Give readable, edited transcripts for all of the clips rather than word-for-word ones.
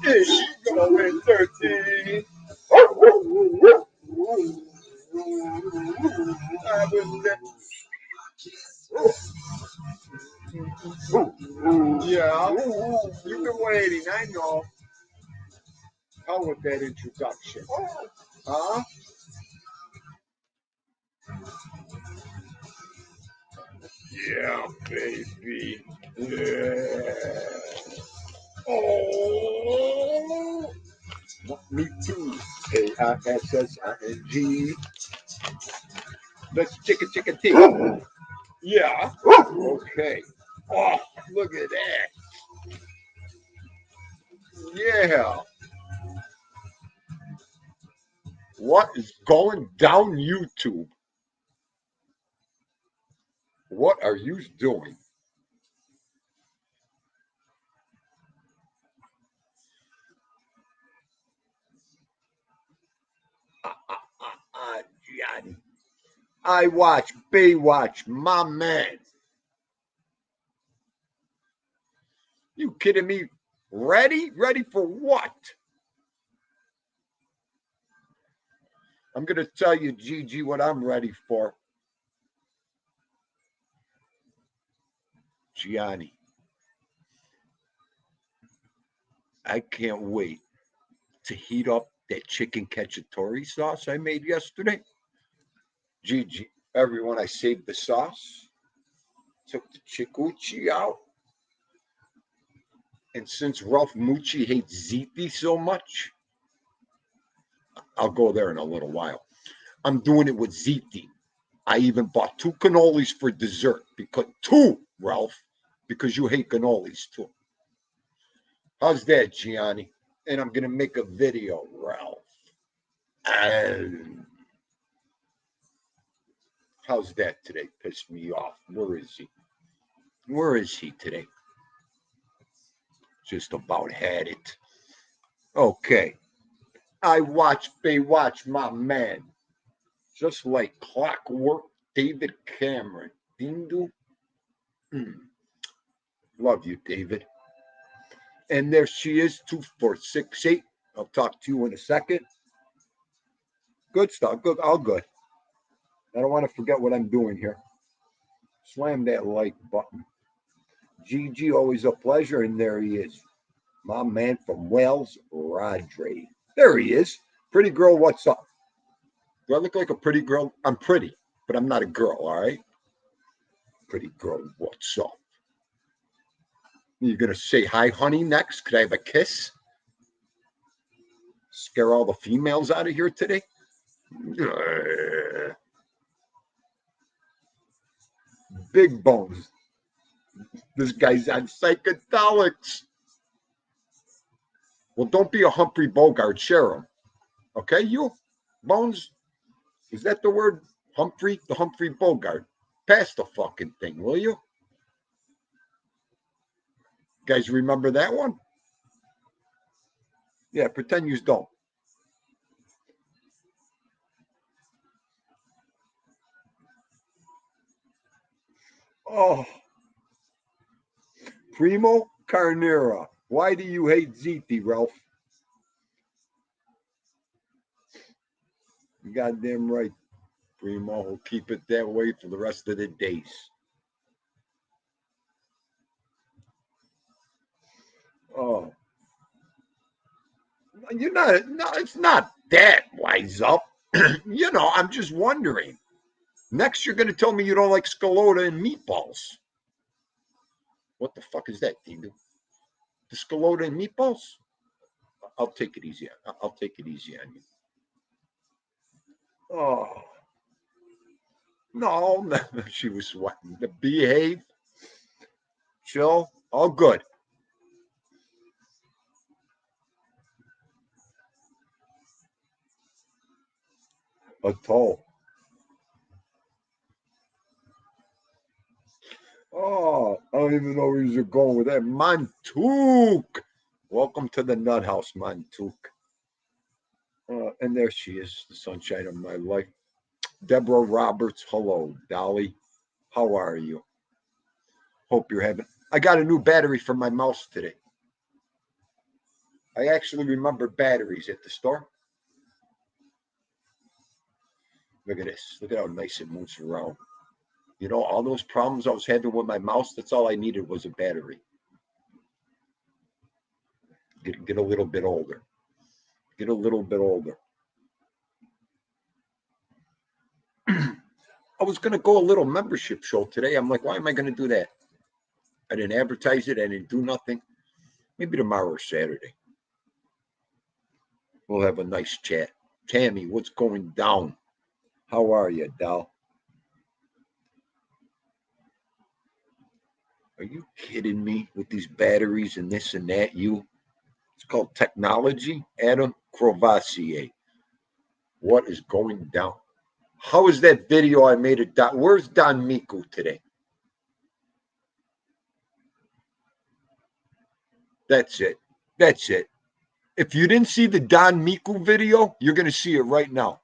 Is she going dirty? I will let. Yeah, you've been waiting. I know. How with that introduction? Huh? Yeah, baby. Yeah. Oh. Me too. AISSING. Let's chicken tea. Yeah. Okay. Oh, look at that. Yeah. What is going down YouTube? What are you doing? Johnny. I watch Baywatch, my man. You kidding me? Ready? Ready for what? I'm going to tell you, Gigi, what I'm ready for. Gianni, I can't wait to heat up that chicken cacciatore sauce I made yesterday. Gigi, everyone, I saved the sauce, took the chicucci out, and since Ralph Mucci hates ziti so much, I'll go there in a little while. I'm doing it with ziti. I even bought two cannolis for dessert because two, Ralph, because you hate cannolis too. How's that, Gianni? And I'm gonna make a video, Ralph. And how's that today? Pissed me off. Where is he? Where is he today? Just about had it. Okay. I watch Baywatch, my man. Just like clockwork, David Cameron. Dindu. Mm. Love you, David. And there she is, 2468. I'll talk to you in a second. Good stuff. Good. All good. I don't want to forget what I'm doing here. Slam that like button. GG, always a pleasure. And there he is. My man from Wales, Rodri. There he is. Pretty girl, what's up? Do I look like a pretty girl? I'm pretty, but I'm not a girl, all right? Pretty girl, what's up? You're going to say hi, honey, next? Could I have a kiss? Scare all the females out of here today? Big bones. This guy's on psychedelics. Well, don't be a Humphrey Bogart. Share him. Okay, you? Bones? Is that the word? Humphrey? The Humphrey Bogart. Pass the fucking thing, will you? Guys, remember that one? Yeah, pretend you don't. Oh, Primo Carnera. Why do you hate Ziti, Ralph? You goddamn right, Primo. We'll keep it that way for the rest of the days. Oh, you're not. No, it's not that wise up. I'm just wondering. Next, you're going to tell me you don't like scalota and meatballs. What the fuck is that, Dingo? The scalota and meatballs? I'll take it easy. I'll take it easy on you. Oh, no. She was sweating. The behave, chill, all good. Atoll. Oh, I don't even know where you're going with that. Montouk. Welcome to the Nut House, Montouk. And there she is, the sunshine of my life. Deborah Roberts. Hello, Dolly. How are you? Hope you're having. I got a new battery for my mouse today. I actually remember batteries at the store. Look at this. Look at how nice it moves around. All those problems I was having with my mouse, that's all I needed was a battery. Get a little bit older. Get a little bit older. I was going to go a little membership show today. I'm like, why am I going to do that? I didn't advertise it. I didn't do nothing. Maybe tomorrow or Saturday. We'll have a nice chat. Tammy, what's going down? How are you, Dal? Are you kidding me with these batteries and this and that? It's called technology. Adam Crovassier. What is going down? How is that video I made it? Where's Don Miku today? That's it. That's it. If you didn't see the Don Miku video, you're going to see it right now.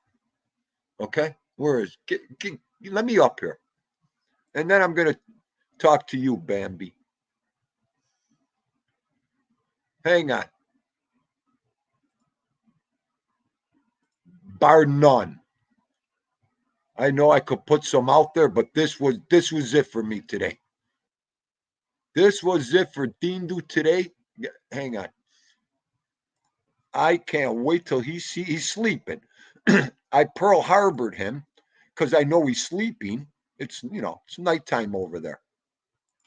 Okay? Where is? Let me up here. And then I'm going to talk to you, Bambi. Hang on. Bar none. I know I could put some out there, but this was it for me today. This was it for Dindu today. Hang on. I can't wait till he's sleeping. I Pearl Harbored him because I know he's sleeping. It's it's nighttime over there.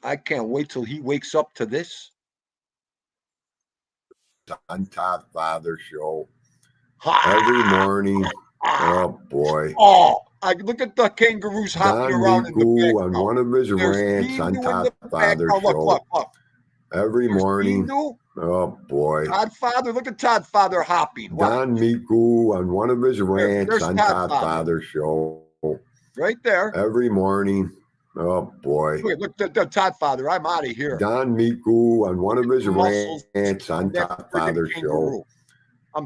I can't wait till he wakes up to this. Untied Father show every morning. Oh boy! Oh, I look at the kangaroos hopping Don around in the Miku background. on one of his There's rants Dindu on in Todd the Father background. show Look. every There's morning. Dindu. Oh boy! Todd Father, look at Todd Father hopping. Don Miku on one of his rants on Todd Father show right there every morning. Oh boy! Look, the Todd Father. I'm out of here. Don Miku on one of his rants on Todd Father show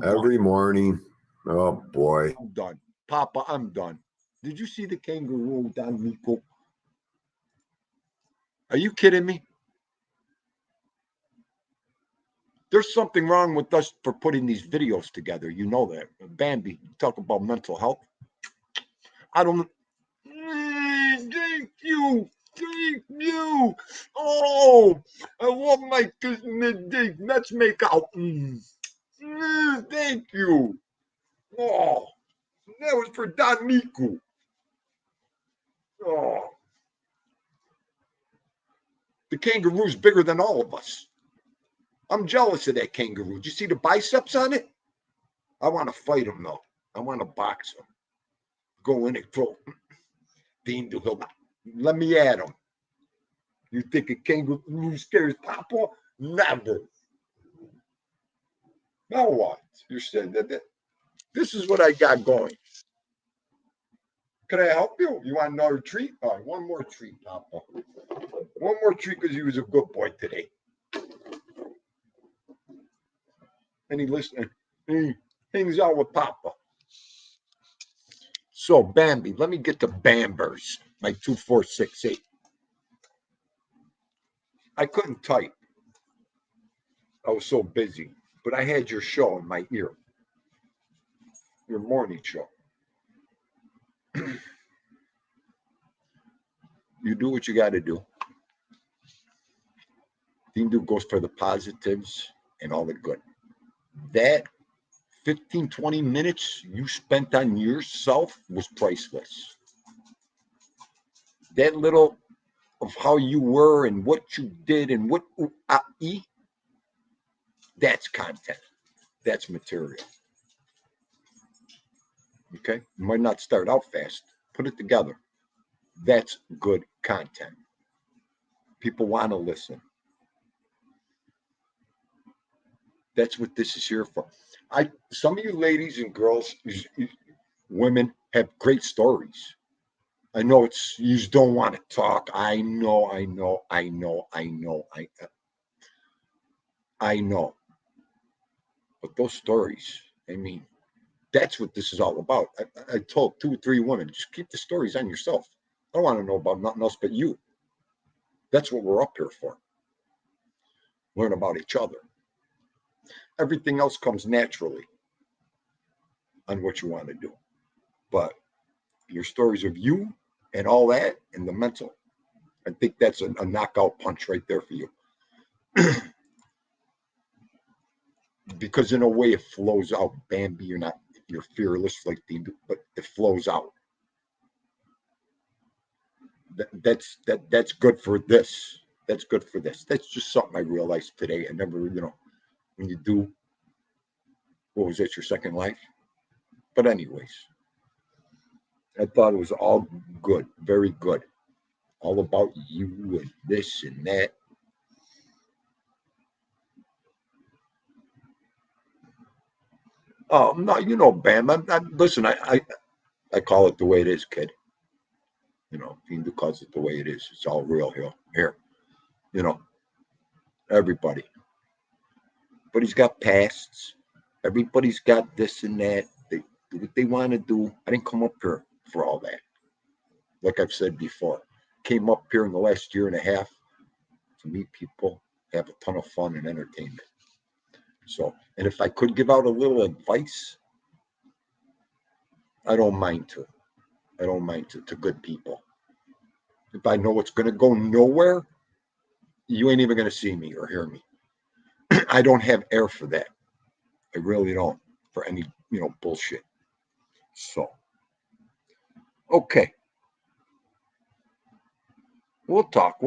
every morning. Oh boy! I'm done, Papa. I'm done. Did you see the kangaroo, Don Miku? Are you kidding me? There's something wrong with us for putting these videos together. You know that. Bambi, talk about mental health. I don't. Thank you. Thank you. Oh, I love my midday. Let's make out. Thank you. Oh, that was for Don Miku. Oh. The kangaroo's bigger than all of us. I'm jealous of that kangaroo. Do you see the biceps on it? I want to fight him, though. I want to box him. Go in and throw. Dean Hill. Let me at him. You think a kangaroo scares Papa? Never. Now what? You're saying that this is what I got going. Can I help you? You want another treat? All right, one more treat, Papa. One more treat because he was a good boy today. And he listened. He hangs out with Papa. So, Bambi, let me get the Bambers, my 2468. I couldn't type. I was so busy, but I had your show in my ear, your morning show. You do what you got to do. Dindu goes for the positives and all the good. That 15, 20 minutes you spent on yourself was priceless. That little of how you were and what you did and what that's content. That's material. Okay? You might not start out fast. Put it together. That's good content. People want to listen. That's what this is here for. Some of you ladies and girls, women have great stories. I know you just don't want to talk. I know. But those stories, I mean, that's what this is all about. I told 2 or 3 women, just keep the stories on yourself. I don't want to know about nothing else but you. That's what we're up here for. Learn about each other. Everything else comes naturally on what you want to do. But your stories of you and all that and the mental, I think that's a knockout punch right there for you. Because in a way it flows out. Bambi, you're fearless like but it flows out. That's good for this. That's good for this. That's just something I realized today. I never, when you do, what was it, your second life? But anyways, I thought it was all good, very good. All about you and this and that. Oh no, Bam. Listen. I call it the way it is, kid. He calls it the way it is. It's all real here. Everybody. Everybody's got pasts. Everybody's got this and that. They do what they want to do. I didn't come up here for all that. Like I've said before, came up here in the last year and a half to meet people, have a ton of fun and entertainment. So, and if I could give out a little advice, I don't mind to. I don't mind to good people. If I know it's going to go nowhere, you ain't even going to see me or hear me. I don't have air for that. I really don't, for any, bullshit. So, okay. We'll talk.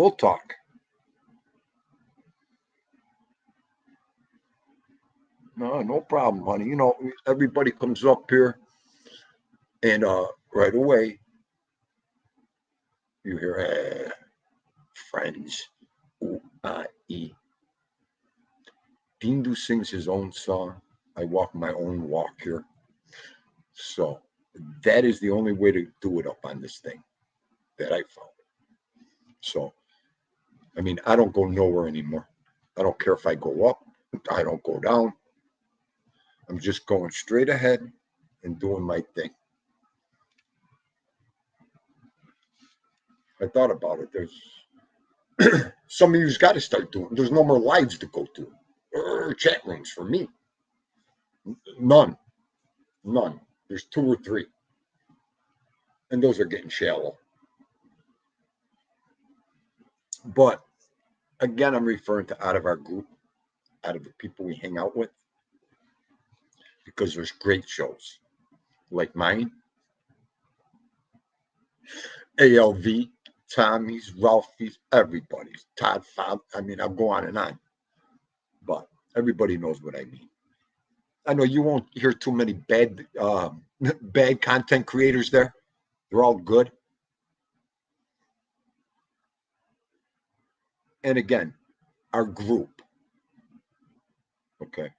No problem, honey. Everybody comes up here and right away you hear friends. E. Dindu sings his own song. I walk my own walk here. So that is the only way to do it up on this thing that I found. So, I mean, I don't go nowhere anymore. I don't care if I go up. I don't go down. I'm just going straight ahead and doing my thing. I thought about it. There's some of you's got to start doing. There's no more lives to go to. Chat rooms for me. None. There's 2 or 3. And those are getting shallow. But again, I'm referring to out of our group, out of the people we hang out with, because there's great shows like mine, ALV, Tommy's, Ralphie's, everybody's, Todd Fob. I mean, I'll go on and on, but everybody knows what I mean. I know you won't hear too many bad content creators there. They're all good. And again, our group, okay,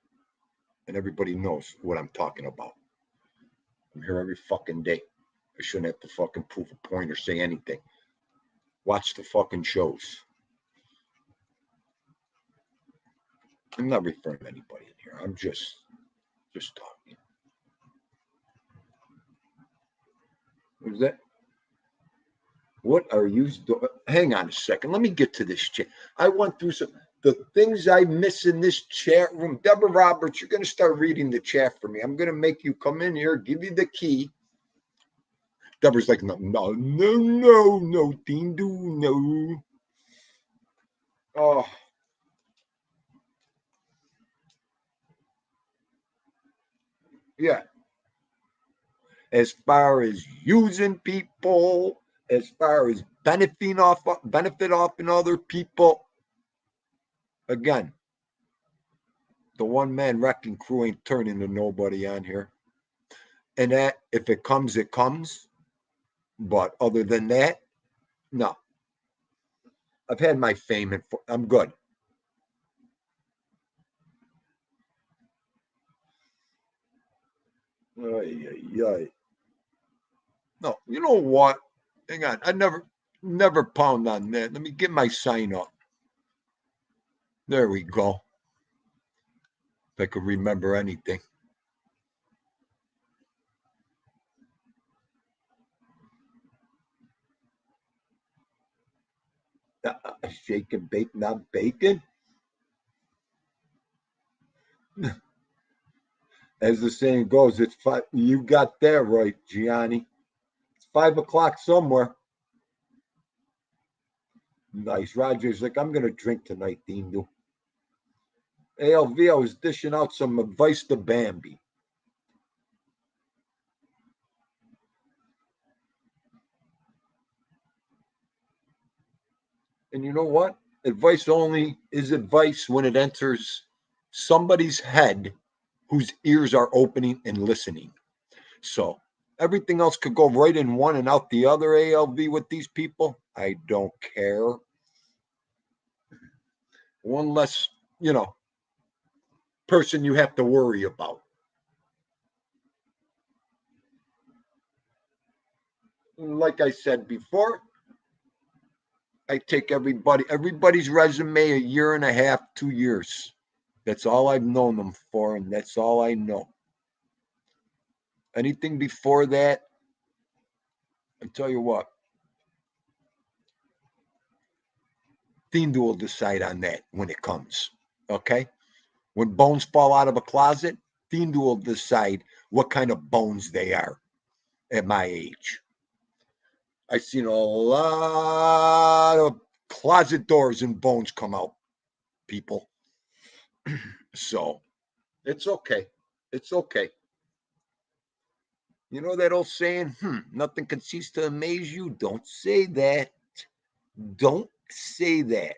and everybody knows what I'm talking about. I'm here every fucking day. I shouldn't have to fucking prove a point or say anything. Watch the fucking shows. I'm not referring to anybody in here. I'm just talking. What's that? What are you doing? Hang on a second. Let me get to this chat. I went through the things I miss in this chat room. Deborah Roberts, you're going to start reading the chat for me. I'm going to make you come in here, give you the key. Deborah's like, no, Tindu, no. Oh. Yeah. As far as using people, as far as benefit off in other people, again, the one man wrecking crew ain't turning to nobody on here. And that, if it comes, it comes. But other than that, no. I've had my fame and I'm good. No, you know what? Hang on. I never pound on that. Let me get my sign up. There we go. If I could remember anything. Shake and bake, not bacon. As the saying goes, it's 5. You got that right, Gianni. It's 5 o'clock somewhere. Nice. Roger's like, I'm gonna drink tonight, Dean. ALV, I was dishing out some advice to Bambi. And you know what? Advice only is advice when it enters somebody's head whose ears are opening and listening. So everything else could go right in one and out the other, ALV, with these people. I don't care. One less, person you have to worry about. Like I said before, I take everybody's resume a year and a half, 2 years. That's all I've known them for, and that's all I know. Anything before that, I tell you what, Thindu will decide on that when it comes. Okay? When bones fall out of a closet, Thindu will decide what kind of bones they are at my age. I've seen a lot of closet doors and bones come out, people. So it's okay. It's okay. You know that old saying, nothing can cease to amaze you? Don't say that. Don't say that.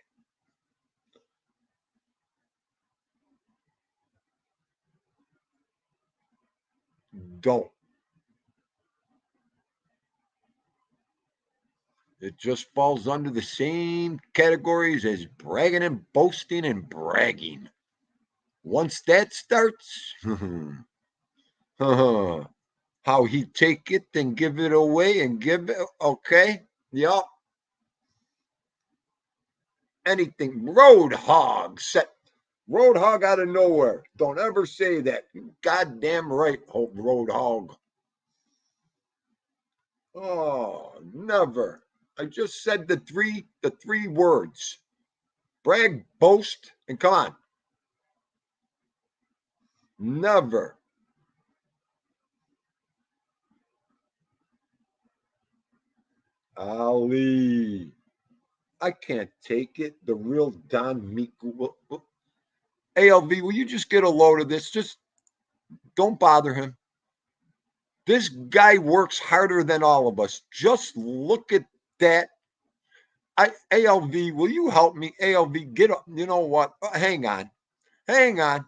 Don't. It just falls under the same categories as bragging and boasting and bragging. Once that starts, how he take it and give it away and give it, okay? Yup. Anything. Roadhog. Roadhog out of nowhere. Don't ever say that. Goddamn right, Roadhog. Oh, never. I just said the three words. Brag, boast, and come on. Never. Ali. I can't take it. The real Don Miku. ALV, will you just get a load of this? Just don't bother him. This guy works harder than all of us. Just look at that. ALV, will you help me? ALV, get up. You know what? Hang on. Hang on.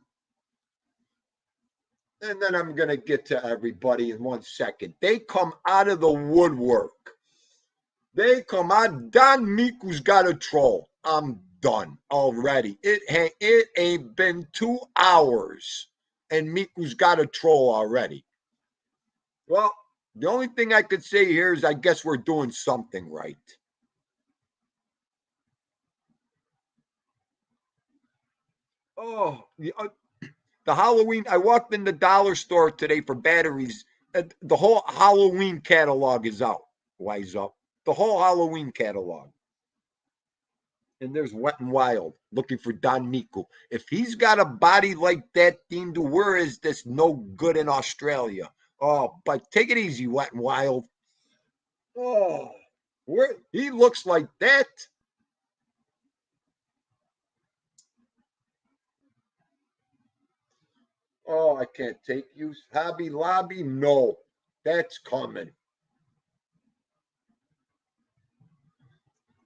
And then I'm going to get to everybody in 1 second. They come out of the woodwork. They come out. Don Miku's got a troll. I'm done already. It ain't been 2 hours, and Miku's got a troll already. Well, the only thing I could say here is I guess we're doing something right. Oh, the Halloween. I walked in the dollar store today for batteries. The whole Halloween catalog is out. Wise up. The whole Halloween catalog. And there's Wet and Wild looking for Don Miku. If he's got a body like that, Dean, where is this no good in Australia? Oh, but take it easy, Wet and Wild. Oh, where he looks like that. Oh, I can't take you. Hobby Lobby? No, that's coming.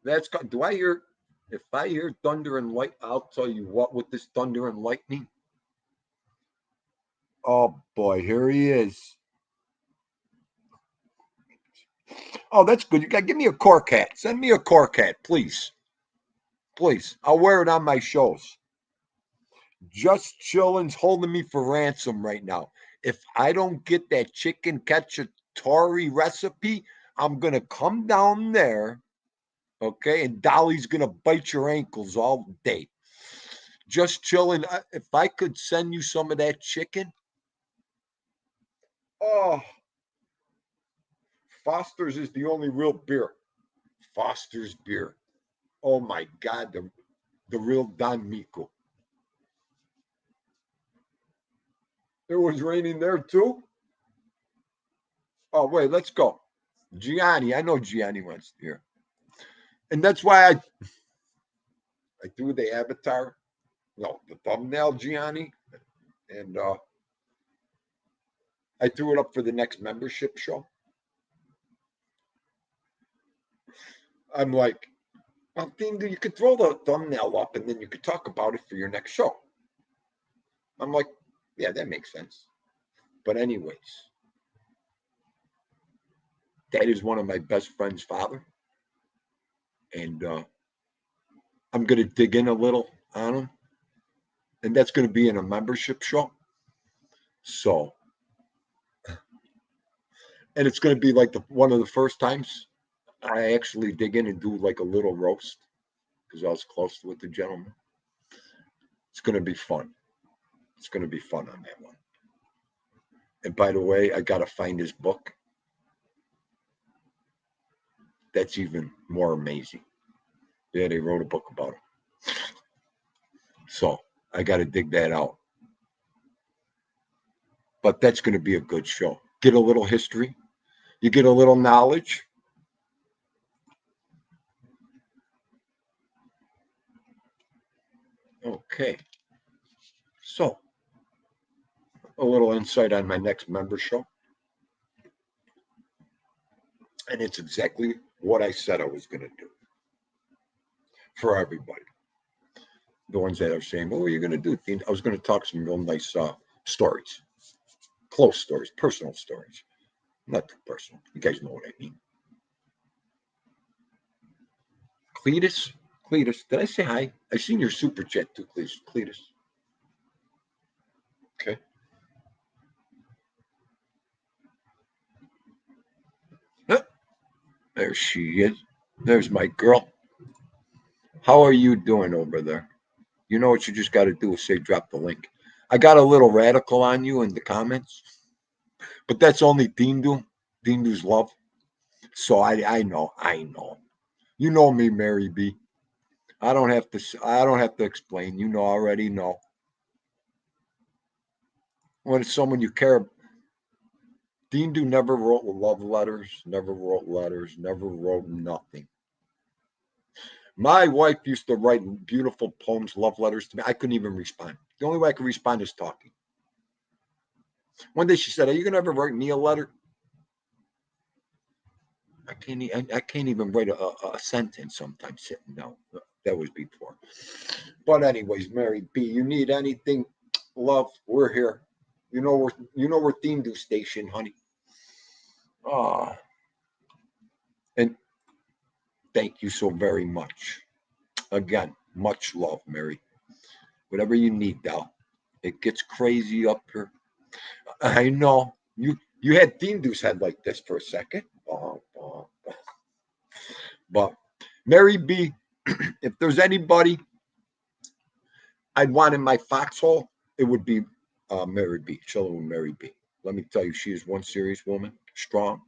That's coming. Do I hear? If I hear thunder and light, I'll tell you what. With this thunder and lightning. Oh boy, here he is. Oh, that's good. You got to give me a cork hat. Send me a cork hat, please. Please. I'll wear it on my shows. Just Chillin's holding me for ransom right now. If I don't get that chicken cacciatore recipe, I'm gonna come down there, okay, and Dolly's gonna bite your ankles all day. Just Chilling. If I could send you some of that chicken, oh, Foster's is the only real beer. Foster's beer. Oh my God, the real Don Miko. It was raining there too. Oh wait, let's go. Gianni, I know Gianni wants here, and that's why I threw the avatar, no, the thumbnail Gianni, and I threw it up for the next membership show. I'm like, well, Dean, you could throw the thumbnail up, and then you could talk about it for your next show. I'm like, yeah, that makes sense. But anyways, that is one of my best friend's father, and I'm gonna dig in a little on him, and that's gonna be in a membership show. So, and it's gonna be like one of the first times I actually dig in and do like a little roast because I was close with the gentleman. It's gonna be fun. It's gonna be fun on that one. And by the way, I gotta find his book. That's even more amazing. Yeah, they wrote a book about him. So I gotta dig that out. But that's gonna be a good show. Get a little history. You get a little knowledge. Okay. So a little insight on my next member show. And it's exactly what I said I was gonna do for everybody. The ones that are saying, "What are you going to do?" I was going to talk some real nice stories, close stories, personal stories, not too personal. You guys know what I mean. Cletus, Cletus, did I say hi? I seen your super chat too, Cletus. Okay. Huh, there she is. There's my girl. How are you doing over there? You know what you just got to do is say drop the link. I got a little radical on you in the comments, but that's only Dindu's love. So I know. You know me, Mary B. I don't have to explain. You know already know. When it's someone you care, Dindu never wrote love letters, never wrote letters, never wrote nothing. My wife used to write beautiful poems, love letters to me. I couldn't even respond. The only way I could respond is talking. One day she said, "Are you gonna ever write me a letter?" I can't even write a sentence sometimes sitting down. That was before. But anyways, Mary B, you need anything, love, we're here. You know we're Theme Do Station, honey. Ah, and thank you so very much. Again, much love, Mary. Whatever you need, Dal. It gets crazy up here. I know. You had Theme Deuce head like this for a second. But Mary B, if there's anybody I'd want in my foxhole, it would be Mary B. Chilling with Mary B. Let me tell you, she is one serious woman, strong,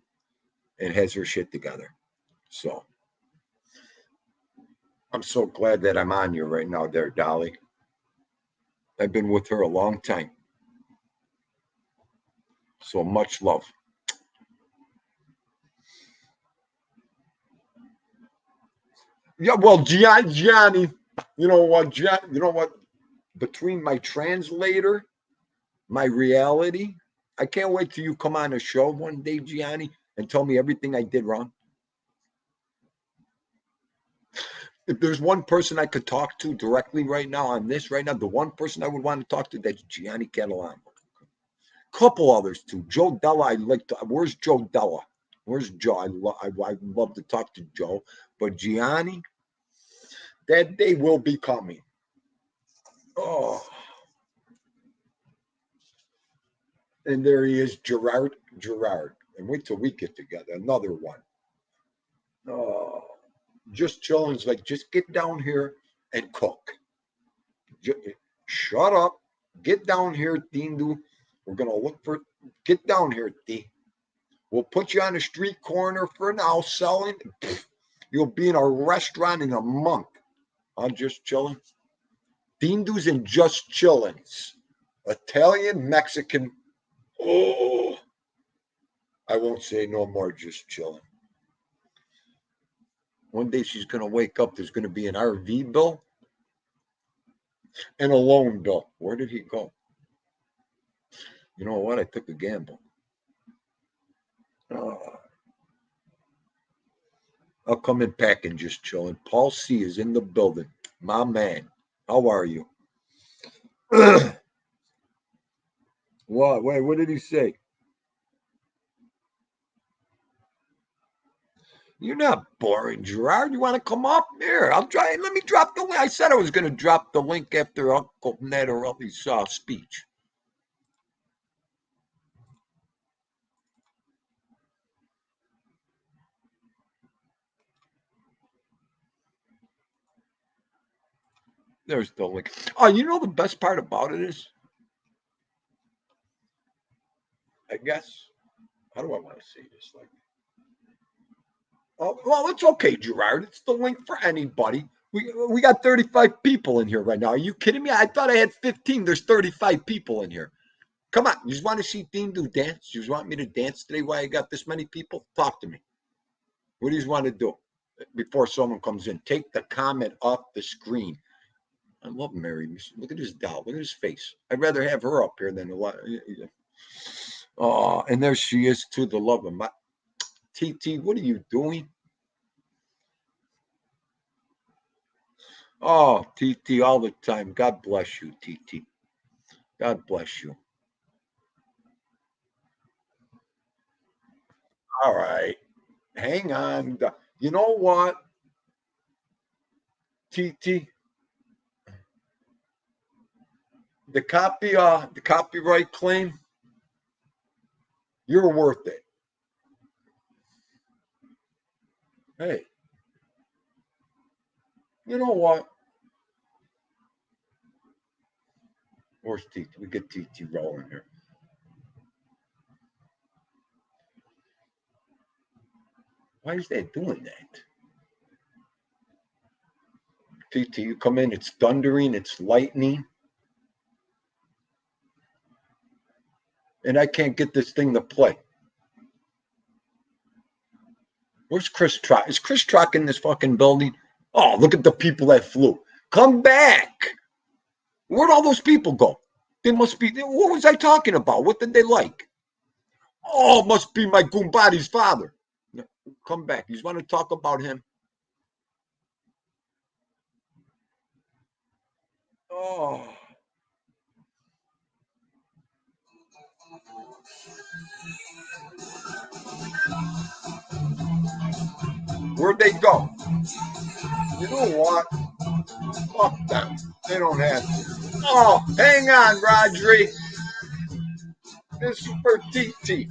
and has her shit together. So I'm so glad that I'm on you right now, there, Dolly. I've been with her a long time. So much love. Yeah, well, Gianni, you know what, between my translator, my reality, I can't wait till you come on a show one day, Gianni, and tell me everything I did wrong. If there's one person I could talk to directly right now on this, right now, the one person I would want to talk to, that's Gianni Catalano. Couple others too. Joe Della, I like to. Where's Joe Della? Where's Joe? I love to talk to Joe, but Gianni, that day will be coming. Oh, and there he is, Gerard. And wait till we get together. Another one. Oh, just chilling. It's like, just get down here and cook. Just, shut up. Get down here, Tindu. We're gonna look for. Get down here, T. We'll put you on a street corner for now, selling. You'll be in a restaurant in a month. I'm just chilling. Tindu's and just chillings. Italian, Mexican. Oh, I won't say no more, just chilling. One day she's going to wake up. There's going to be an RV bill and a loan bill. Where did he go? You know what? I took a gamble. I'll come in packing, just chilling. Paul C is in the building. My man. How are you? What? Wait, what did he say? You're not boring, Gerard. You want to come up? Here, I'll try. Let me drop the link. I said I was going to drop the link after Uncle Netterelli's speech. There's the link. Oh, you know the best part about it is, I guess, how do I want to say this? Like, oh, well, it's okay, Gerard. It's the link for anybody. We got 35 people in here right now. Are you kidding me? I thought I had 15. There's 35 people in here. Come on. You just want to see Dean do dance? You just want me to dance today while I got this many people? Talk to me. What do you want to do before someone comes in? Take the comment off the screen. I love Mary. Look at his doll. Look at his face. I'd rather have her up here than a lot. Oh, and there she is too, the love of my TT. What are you doing? Oh, TT, all the time. God bless you, TT. God bless you. All right. Hang on. You know what, TT? The copyright claim, you're worth it. Hey, you know what? Where's TT? We get TT rolling here. Why is that doing that? TT, you come in, it's thundering, it's lightning. And I can't get this thing to play. Where's Chris Trock? Is Chris Trock in this fucking building? Oh, look at the people that flew. Come back. Where'd all those people go? They must be. What was I talking about? What did they like? Oh, it must be my Goombadi's father. Come back. You want to talk about him? Oh. Where'd they go? You know what? Fuck them. They don't have to. Oh, hang on, Rodri. This is for TT.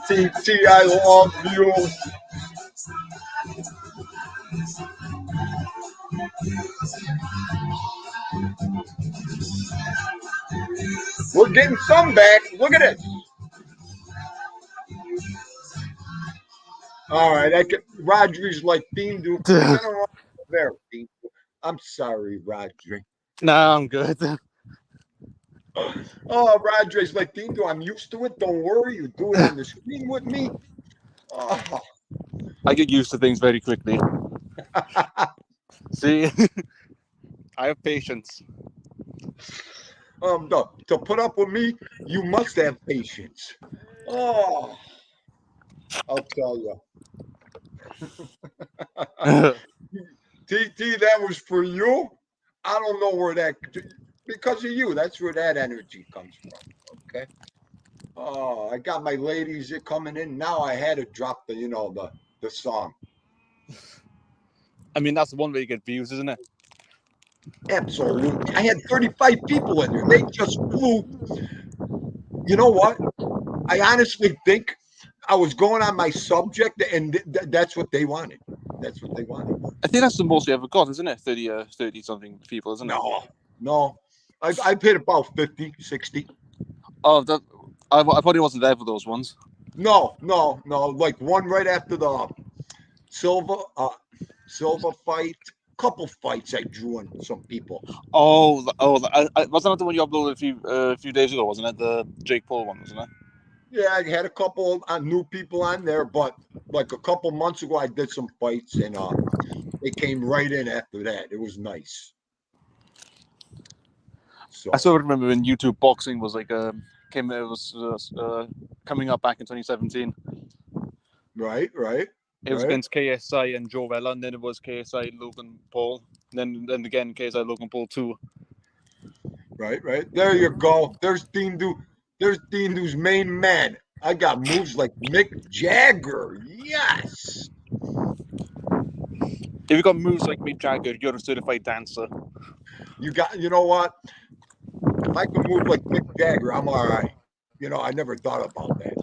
TT, I love you. We're getting some back. Look at this. All right, Rodri's like Dindu. There, Dindu. I'm sorry, Rodri. Nah, I'm good. Oh, Rodri's like Dindu. I'm used to it. Don't worry. You do it on the screen with me. Oh. I get used to things very quickly. See, I have patience. No, to put up with me, you must have patience. Oh, I'll tell you. TT, that was for you. I don't know where that, because of you. That's where that energy comes from. Okay. Oh, I got my ladies coming in. Now I had to drop the song. I mean, that's one way to get views, isn't it? Absolutely. I had 35 people in there. They just flew. You know what? I honestly think I was going on my subject, and that's what they wanted. That's what they wanted. I think that's the most you ever got, isn't it? 30 something people, isn't it? No. I've hit about 50, 60. Oh, I probably wasn't there for those ones. No. Like one right after the Silva fight. Couple fights I drew on some people. Wasn't that the one you uploaded a few days ago? Wasn't it the Jake Paul one? Wasn't it? Yeah, I had a couple new people on there, but like a couple months ago, I did some fights, and they came right in after that. It was nice. So I still remember when YouTube boxing was like coming up back in 2017. Right. It was against KSI and Joe Vella, and then it was KSI Logan Paul, then again KSI Logan Paul 2. Right. There you go. There's Dindu. There's Dindu's main man. I got moves like Mick Jagger. Yes. If you got moves like Mick Jagger, you're a certified dancer. You know what? If I can move like Mick Jagger, I'm all right. I never thought about that.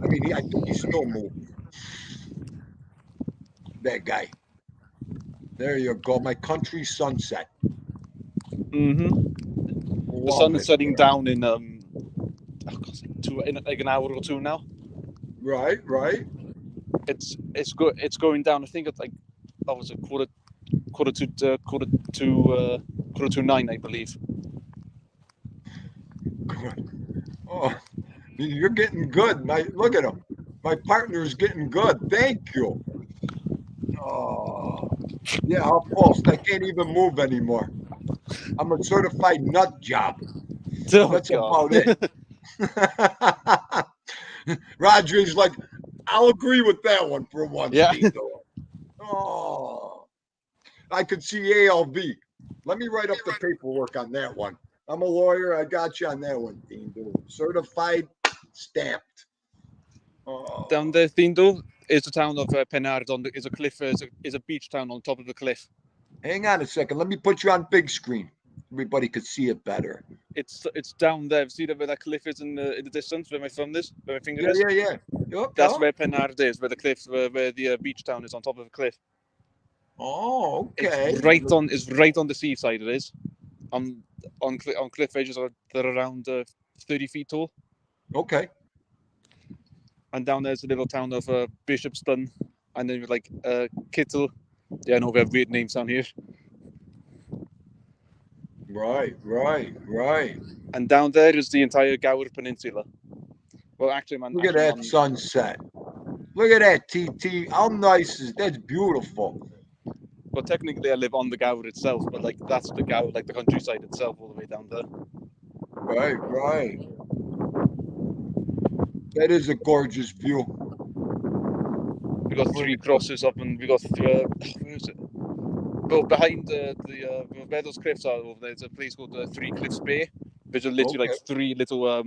I mean, I think he's still moving. That guy. There you go. My country sunset. The sun is setting down in like an hour or two now. Right. It's going down. I think it's like was it quarter to 9, I believe. Oh, you're getting good. Look at him. My partner's getting good. Thank you. Oh, yeah, I'll post. I can't even move anymore. I'm a certified nut job. That's about it. Rodri's like, I'll agree with that one for once. Yeah. Oh, I could see ALV. Let me write up the paperwork on that one. I'm a lawyer. I got you on that one, Dindu. Certified, stamped. Oh. Down there, Dindu, is the town of Penard. Is a cliff. Is a beach town on top of a cliff. Hang on a second. Let me put you on big screen. Everybody could see it better. It's down there. See where that cliff is in the distance, where my thumb is, where my finger is? Yeah. Yep, That's where Penard is, where the cliff, where the beach town is on top of a cliff. Oh, okay. It's right on the seaside. It is. On cliff edges that are around 30 feet tall. Okay. And down there's a little town of Bishopston, and then like Kittle. Yeah, I know we have weird names down here. Right. And down there is the entire Gower Peninsula. Well, actually, man. Look at that sunset. Look at that, TT. How nice is that? That's beautiful. Well, technically, I live on the Gower itself, but like that's the Gower, like the countryside itself, all the way down there. Right. That is a gorgeous view. We got 3 crosses up, and we got where is it? Well, behind where those cliffs are over there, there's a place called 3 Cliffs Bay, which are literally like 3 little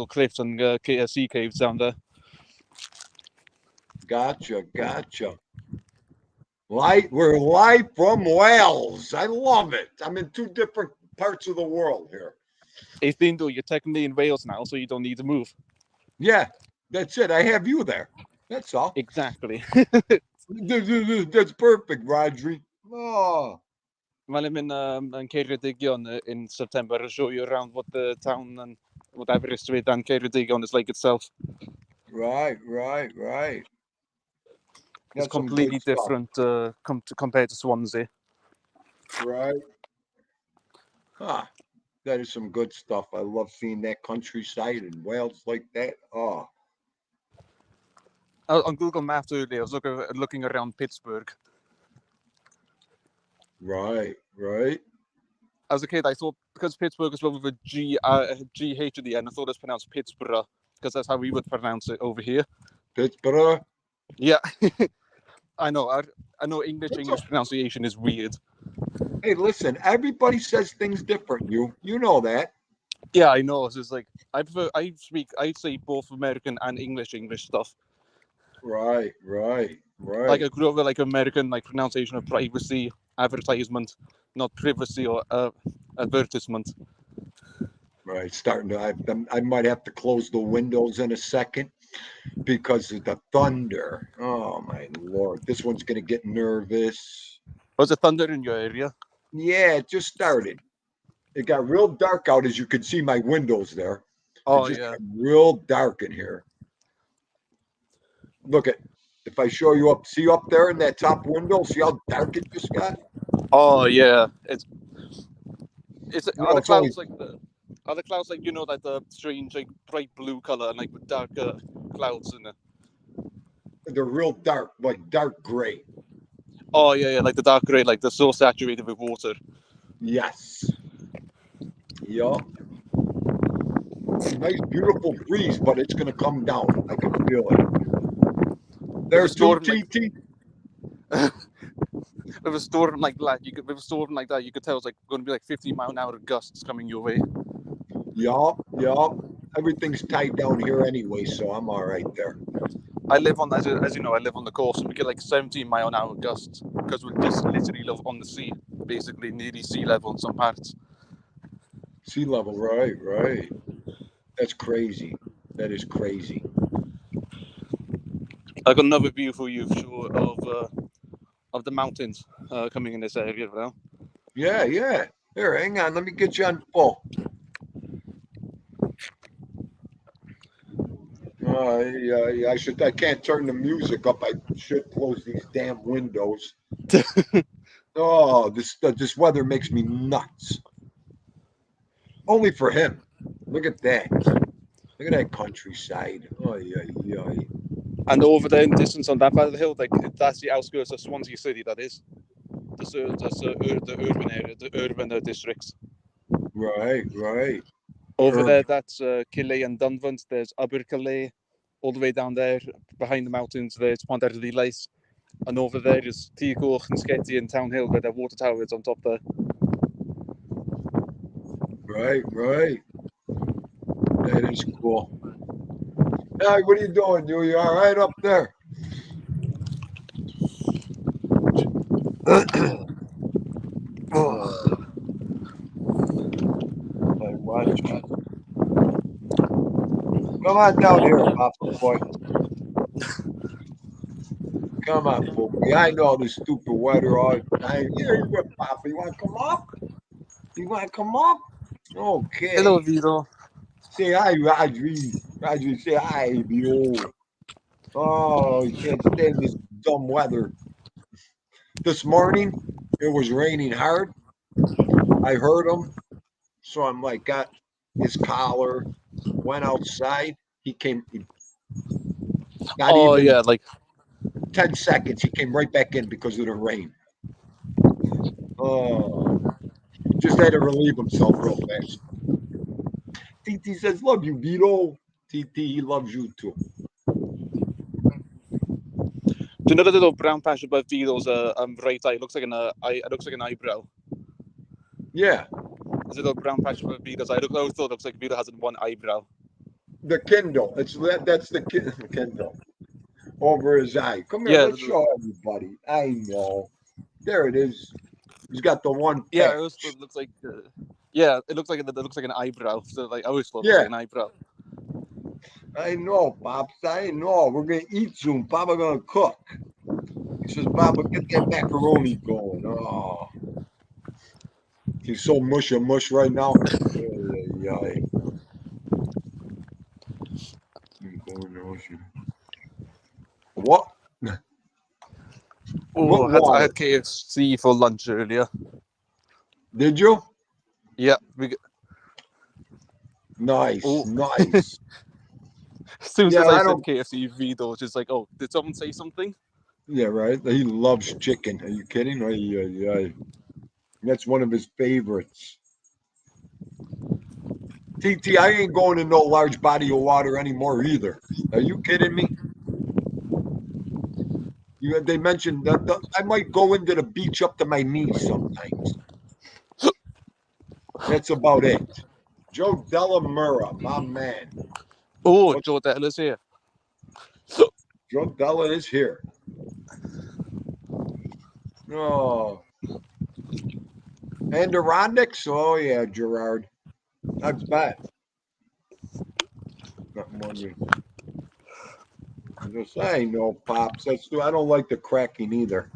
cliffs and sea caves down there. Gotcha. We're live from Wales. I love it. I'm in 2 different parts of the world here. Hey, Dindu, you're technically in Wales now, so you don't need to move. Yeah, That's it. I have you there. That's all. Exactly. That's perfect, Rodri. Oh, Well, I'm in Ceredigion in September. I'll show you around what the town and whatever is to it and Ceredigion is like itself. right. It's That's some good completely stuff. different compared to Swansea. Right. That is some good stuff. I love seeing that countryside in Wales like that. Oh, On Google Maps earlier, I was looking around Pittsburgh. right. As a kid, I thought because Pittsburgh is spelled with a GH at the end, I thought it was pronounced Pittsburgh because that's how we would pronounce it over here. Pittsburgh. Yeah, I know. I know English pronunciation is weird. Hey, listen. Everybody says things different. You know that. Yeah, I know. It's just like I say both American and English stuff. Right. Like I grew up with like American like pronunciation of privacy, advertisement, not privacy or advertisement. Right. Starting to. I might have to close the windows in a second because of the thunder. Oh my lord! This one's gonna get nervous. Was it thunder in your area? Yeah, it just started. It got real dark out, as you can see my windows there. Oh it just yeah. got real dark in here. Look at if I show you up, see up there in that top window, see how dark it just got? Oh yeah. It's are the it's clouds only, like like the strange like bright blue color and like with darker clouds in it? they're real dark, like dark gray. Oh yeah, like the dark gray, like they're so saturated with water. Yes. Yup. Nice, beautiful breeze, but it's gonna come down. I can feel it. There's two TT. With a storm like that, you could tell it's like going to be like 50-mile-an-hour gusts coming your way. Yup. Everything's tied down here anyway, so I'm all right there. I live on, as you know, I live on the coast, and we get like 17-mile-an-hour gusts because we're just literally live on the sea, basically nearly sea level in some parts. Sea level, right. That's crazy. That is crazy. I got another view for you, sure, of the mountains coming in this area now. Yeah. Here, hang on. Let me get you on full. I can't turn the music up. I should close these damn windows. Oh, this weather makes me nuts. Only for him. Look at that. Look at that countryside. Oh, yeah. And over there in the distance on that part of the hill, like that's the outskirts of Swansea City. That is. The urban area, the urban districts. Right. Over there, that's Killey and Dunvant. There's Abercillay, all the way down there behind the mountains. There's Pontarddulais, and over there is Tigorch and Sketty and Town Hill, where their water tower is on top there. Right. That is cool. Hey, what are you doing? You all right up there? Come on down here, Papa boy. Come on, Poopy. I know this stupid weather all the time. Here you go, Papa. You want to come up? Okay. Hello, Vito. Say hi, Rodri. Rodri, say hi, Vito. Oh, you can't stand this dumb weather. This morning, it was raining hard. I heard him. So I'm like, got his collar, went outside. He came. Like 10 seconds. He came right back in because of the rain. Oh, just had to relieve himself real fast. TT says, love you, Vito. TT, he loves you too. Do you know the little brown patch above Vito's right eye? It looks like an eyebrow. Yeah. There's a little brown patch above Vito's eye. I always thought it looks like Vito has one eyebrow. The Kindle. That's the Kindle over his eye. Come here, let's show everybody. I know. There it is. He's got the one. Yeah, it looks like. It looks like an eyebrow. So like I always thought it was like an eyebrow. I know, Pops. I know. We're gonna eat soon. Papa gonna cook. He says, Papa, get that macaroni going. Oh, he's so mush right now. Ay. What? Oh, What I water? had KFC for lunch earlier. Did you? Yeah, Nice, oh. nice. As soon as Yeah, I I said don't. KFC, Vito was just like, oh, did someone say something? Yeah, right. He loves chicken. Are you kidding? Ay. That's one of his favorites. TT, I ain't going to no large body of water anymore either. Are you kidding me? They mentioned that I might go into the beach up to my knees sometimes. That's about it. Joe Della Mura, my man. Oh, What's Joe Della's here. Joe Della is here. Oh, and Arondics. Oh yeah, Gerard. I bet. Not wondering. I'm just saying, no pops. I don't like the cracking either.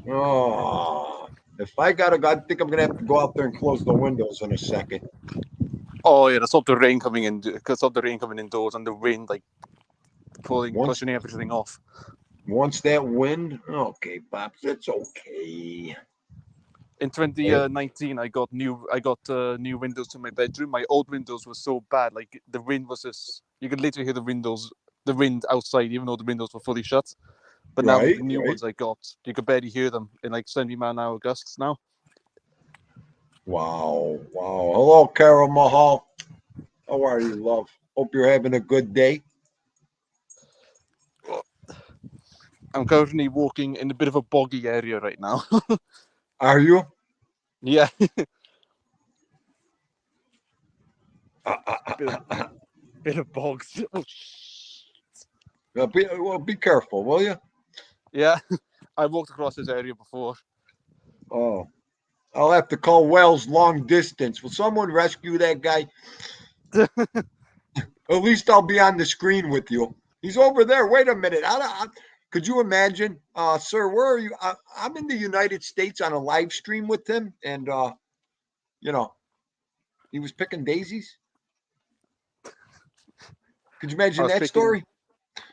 Oh, if I gotta go, I think I'm gonna have to go out there and close the windows in a second. Oh yeah, that's all the rain coming in because of the rain coming indoors and the wind like pushing everything off. Once that wind, okay, pops, it's okay. In 2019, I got new windows to my bedroom. My old windows were so bad, like the wind was just you could literally hear the wind outside, even though the windows were fully shut. But now with the new ones I got, you could barely hear them in like 70-mile-an-hour gusts now. Wow. Hello, Carol Mahal. How are you, love? Hope you're having a good day. I'm currently walking in a bit of a boggy area right now. Are you? Yeah. Bit of bogs. Oh, be careful, will you? yeah. I walked across this area before. Oh, I'll have to call Wells long distance. Will someone rescue that guy? At least I'll be on the screen with you. He's over there. Wait a minute. Could you imagine, sir? Where are you? I'm in the United States on a live stream with him, and he was picking daisies. Could you imagine that story?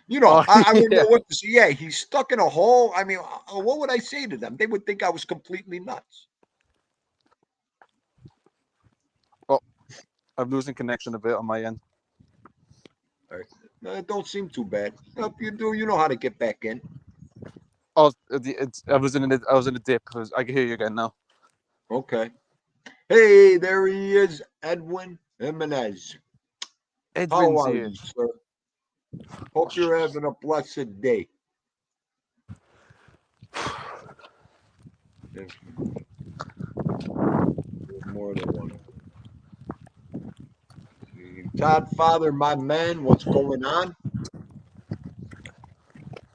I wouldn't know what to say. Yeah, he's stuck in a hole. I mean, what would I say to them? They would think I was completely nuts. Oh, I'm losing connection a bit on my end. All right. No, it don't seem too bad. If you do, you know how to get back in. Oh, I was in a dip. I can hear you again now. Okay. Hey, there he is, Edwin Jimenez. How are you, sir? Hope you're having a blessed day. There's more than one. Todd Father, my man, what's going on?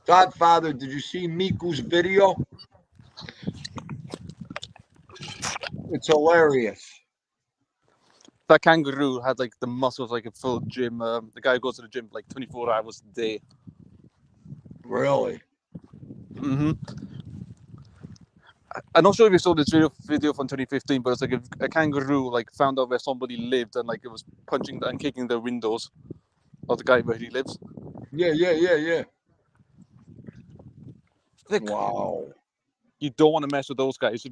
Todd Father, did you see Miku's video? It's hilarious. That kangaroo had like the muscles like a full gym. The guy who goes to the gym like 24 hours a day. Really? Mm-hmm. I'm not sure if you saw this video from 2015, but it's like a kangaroo like found out where somebody lived and like it was punching and kicking the windows of the guy where he lives. Yeah. Like, wow. You don't want to mess with those guys.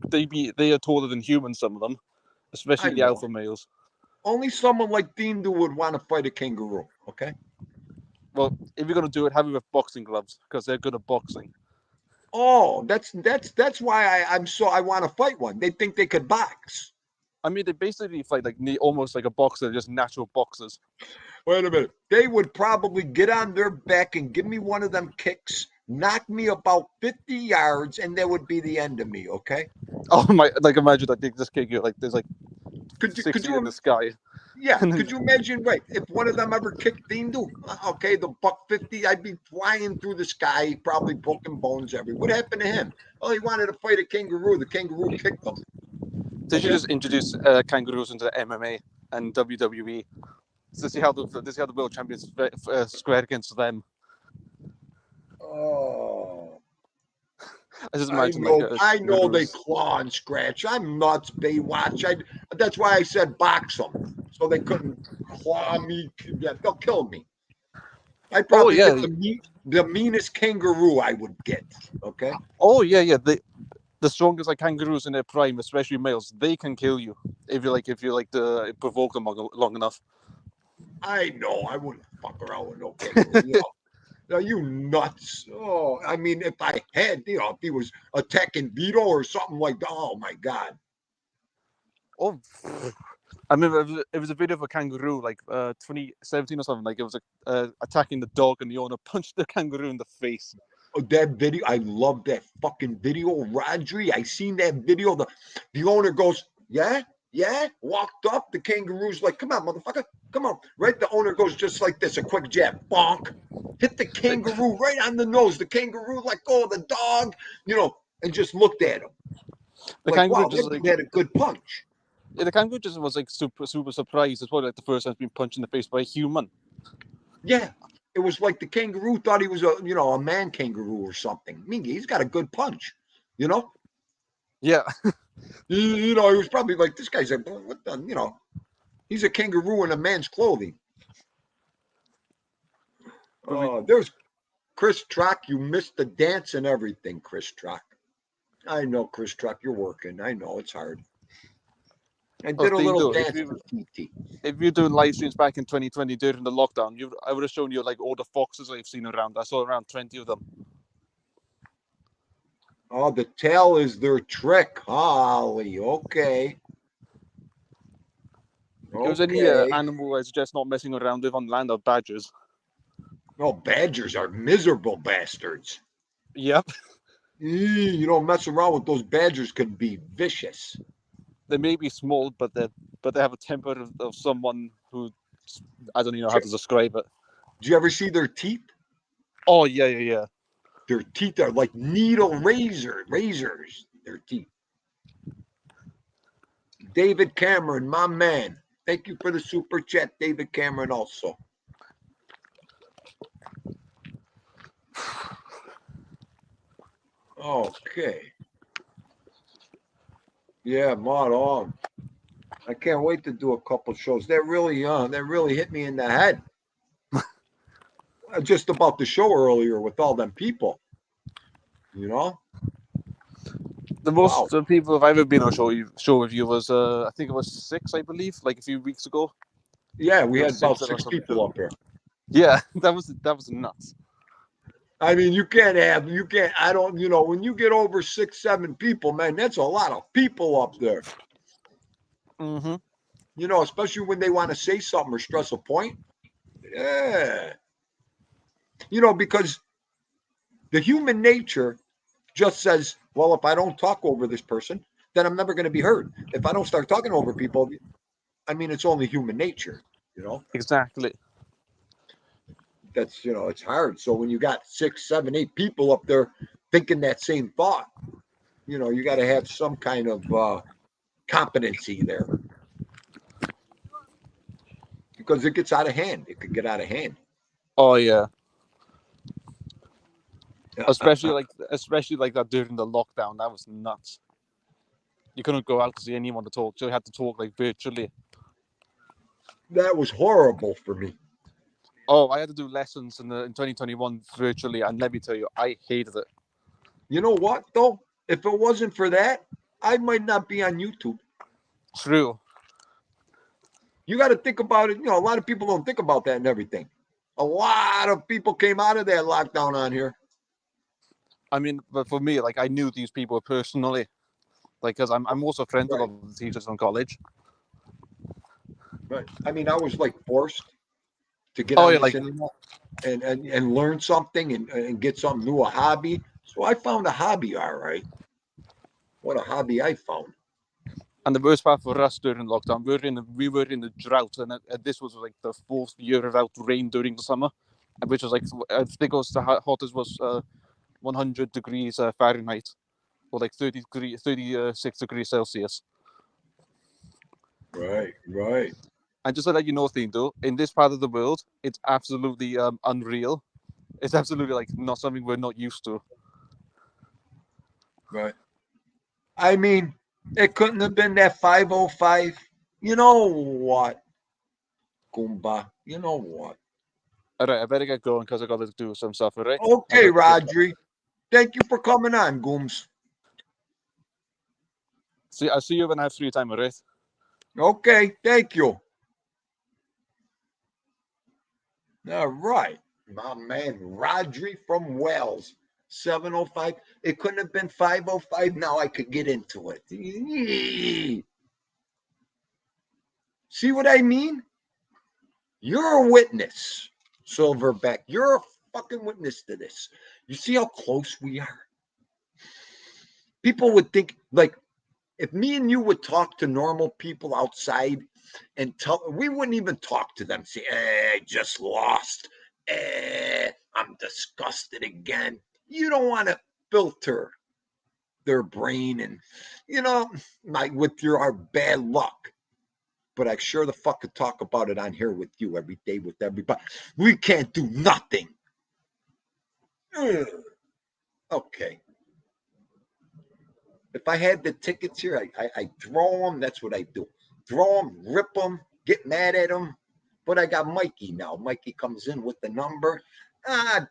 They are taller than humans, some of them, especially the alpha males. Only someone like Dindu would want to fight a kangaroo, okay? Well, if you're gonna do it, have it with boxing gloves because they're good at boxing. Oh, that's why I want to fight one. They think they could box. I mean, they basically fight like almost like a boxer, just natural boxers. Wait a minute. They would probably get on their back and give me one of them kicks, knock me about 50 yards, and that would be the end of me, okay? Oh my! Like imagine that they just kick you like there's like could you in the sky. Yeah, could you imagine? Wait, if one of them ever kicked Dindu, okay, the $150, I'd be flying through the sky, probably broken bones everywhere. What happened to him? Oh, he wanted to fight a kangaroo. The kangaroo kicked him. They should just introduce kangaroos into the MMA and WWE. to see how the world champions square against them. Oh, I just I imagine know, I know they kangaroos. claw and scratch. I'm nuts, Baywatch. That's why I said box them, so they couldn't claw me. Yeah, they'll kill me. I'd probably yeah. get the meanest kangaroo I would get. Okay. Oh yeah. The strongest like kangaroos in their prime, especially males, they can kill you if you to provoke them long enough. I know. I wouldn't fuck around with no kangaroo. Are you nuts? Oh, I mean, if I had, if he was attacking Vito or something like that, oh my God. Oh, I remember it was a video of a kangaroo, like 2017 or something. Like it was attacking the dog, and the owner punched the kangaroo in the face. Oh, that video, I love that fucking video, Rodri. I seen that video. The owner goes, yeah, walked up. The kangaroo's like, come on, motherfucker, come on. Right? The owner goes just like this, a quick jab, bonk, hit the kangaroo right on the nose. The kangaroo let go of the dog, and just looked at him. The like, kangaroo wow, just that had a good punch. Yeah, the kangaroo just was like super surprised. It's probably like the first time it's been punched in the face by a human. Yeah. It was like the kangaroo thought he was a man kangaroo or something. I mean, he's got a good punch, Yeah. He was probably like, this guy's like, what the, he's a kangaroo in a man's clothing. There's Chris Trock. You missed the dance and everything, Chris Trock. I know, Chris Trock, you're working. I know it's hard. I did a little dance with TT. If you're doing live streams back in 2020 during the lockdown, I would have shown you like all the foxes I've seen around. I saw around 20 of them. Oh, the tail is their trick, Holly. Okay. It was any animal I was just not messing around with on land are badgers. Oh, badgers are miserable bastards. Yep. You don't mess around with those badgers, can be vicious. They may be small, but they have a temper of someone who I don't even know how to describe it. Do you ever see their teeth? Oh yeah. Their teeth are like needle razors. Their teeth. David Cameron, my man. Thank you for the super chat, David Cameron. Also. Okay. Yeah, Maud on. I can't wait to do a couple shows. They're really hit me in the head. Just about the show earlier with all them people. The most people I've ever been on a show with you was I think it was 6, I believe, like a few weeks ago. Yeah, we had about 6 people up here. Yeah, that was nuts. I mean, I don't, when you get over 6, 7 people, man, that's a lot of people up there. Mm-hmm. Especially when they want to say something or stress a point. Yeah. Because the human nature just says, well, if I don't talk over this person, then I'm never going to be heard. If I don't start talking over people, I mean, it's only human nature, Exactly. That's, it's hard. So when you got 6, 7, 8 people up there thinking that same thought, you got to have some kind of competency there. Because it gets out of hand. It could get out of hand. Oh yeah. Especially like that during the lockdown. That was nuts. You couldn't go out to see anyone to talk, so you had to talk like virtually. That was horrible for me. Oh, I had to do lessons in 2021 virtually, and let me tell you, I hated it. You know what, though? If it wasn't for that, I might not be on YouTube. True. You got to think about it. A lot of people don't think about that and everything. A lot of people came out of that lockdown on here. I mean, but for me, like, I knew these people personally, like, because I'm also friends with a lot of the teachers from college. Right. I mean, I was like forced to get on this internet and learn something and get something new, a hobby. So I found a hobby, all right. What a hobby I found. And the worst part for us during lockdown, we were in the drought, and this was like the 4th year without rain during the summer, which was like, I think it was the hottest was 100 degrees Fahrenheit, or like 36 degrees Celsius. Right. And just to let you know, Thindo, in this part of the world, it's absolutely unreal. It's absolutely like not something we're not used to. Right. I mean, it couldn't have been that 505. You know what, Goomba? You know what? All right, I better get going because I got to do some stuff. All right. Okay, Rodri. Thank you for coming on, Gooms. I'll see you when I have free time. All right. Okay, thank you. All right. My man Rodri from Wells. 705. It couldn't have been 505. Now I could get into it. See what I mean? You're a witness, Silverback. You're a fucking witness to this. You see how close we are? People would think, like, if me and you would talk to normal people outside and we wouldn't even talk to them, say, I just lost. I'm disgusted again. You don't want to filter their brain and, like with our bad luck. But I sure the fuck could talk about it on here with you every day with everybody. We can't do nothing. Ugh. Okay. If I had the tickets here, I throw them. That's what I do. Throw them, rip them, get mad at them. But I got Mikey now. Mikey comes in with the number.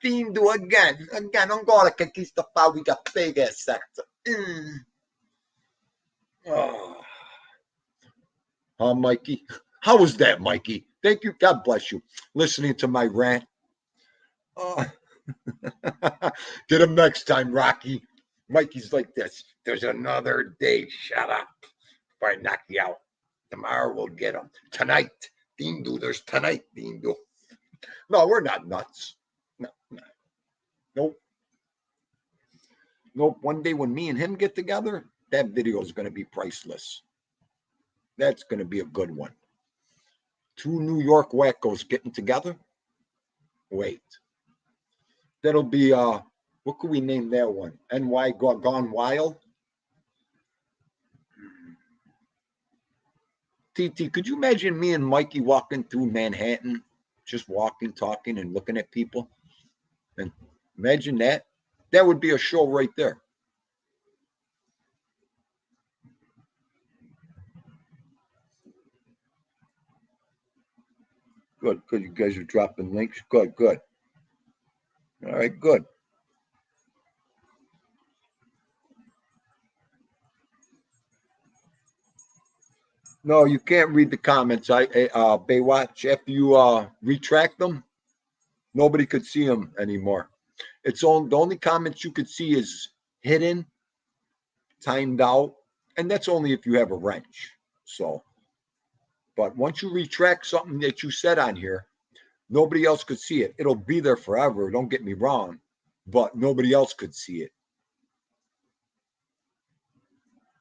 Team do again. Agora que aqui está pau. We got big ass sector. Oh, Mikey. How was that, Mikey? Thank you. God bless you. Listening to my rant. Get him next time, Rocky. Mikey's like this. There's another day. Shut up. If I knock you out. Tomorrow we'll get him. Tonight. Dindu, there's tonight, Dindu. No, we're not nuts. No. Nope. One day when me and him get together, that video is going to be priceless. That's going to be a good one. Two New York wackos getting together. Wait. That'll be, what could we name that one? NY Gone Wild? TT, could you imagine me and Mikey walking through Manhattan, just walking, talking, and looking at people? And imagine that. That would be a show right there. Good. You guys are dropping links. Good. All right, good. No, you can't read the comments. Baywatch, after you retract them, nobody could see them anymore. The only comments you could see is hidden, timed out, and that's only if you have a wrench. So, but once you retract something that you said on here, nobody else could see it. It'll be there forever. Don't get me wrong, but nobody else could see it.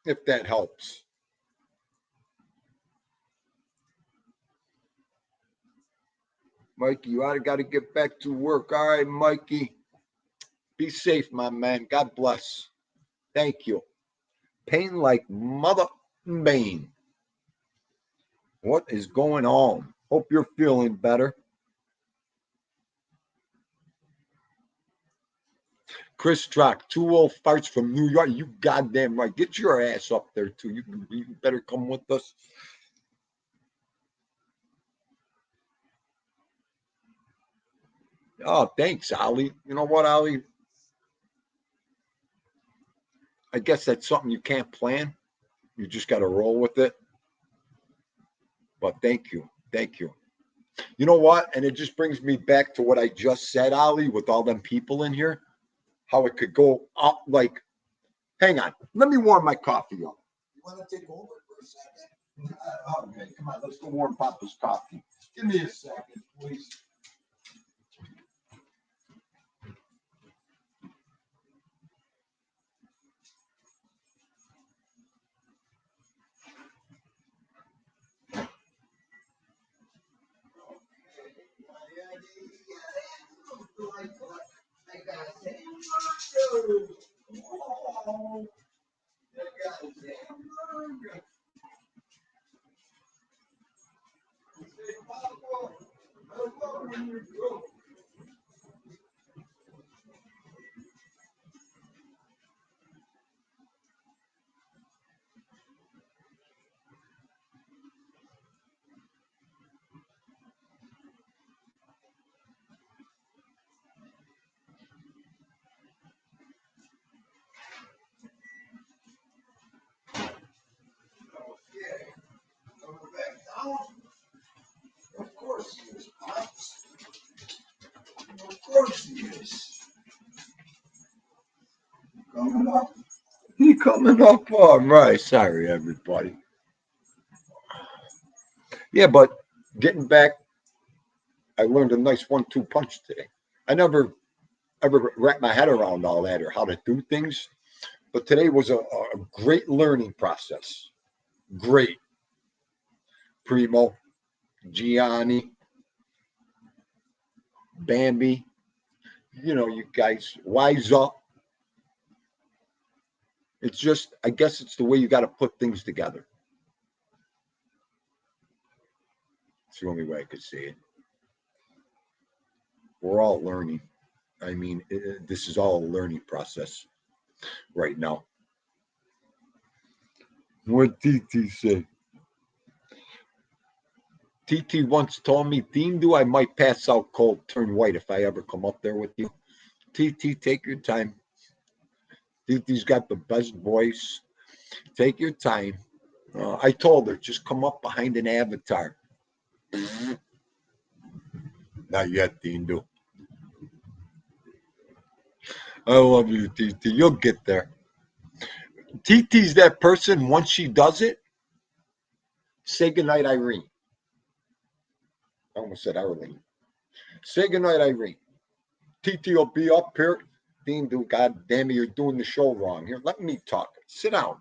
If that helps. Mikey, you got to get back to work. All right, Mikey. Be safe, my man. God bless. Thank you. Pain like mother Bane. What is going on? Hope you're feeling better. Chris Trock, 2 old farts from New York. You goddamn right. Get your ass up there, too. You better come with us. Oh, thanks, Ali. You know what, Ali? I guess that's something you can't plan. You just got to roll with it. But thank you. You know what? And it just brings me back to what I just said, Ali, with all them people in here. How it could go up like, hang on. Let me warm my coffee up. You want to take over for a second? Okay, come on. Let's go warm Papa's coffee. Give me a second, please. course he is. Coming up. He coming up. All right. Sorry, everybody. Yeah, but getting back, I learned a nice 1-2 punch today. I never ever wrapped my head around all that or how to do things, but today was a great learning process. Great. Primo, Gianni, Bambi, you guys wise up. It's just, I guess it's the way you got to put things together. It's the only way I could say it. We're all learning. I mean, this is all a learning process right now. What TT say? TT once told me, Dindu, I might pass out cold, turn white if I ever come up there with you. TT, take your time. TT's got the best voice. Take your time. I told her, just come up behind an avatar. Not yet, Dindu. I love you, TT. You'll get there. TT's that person, once she does it, say goodnight, Irene. I almost said Irene. Say goodnight, Irene. TT will be up here. Dindu, God damn it, you're doing the show wrong. Here, let me talk. Sit down.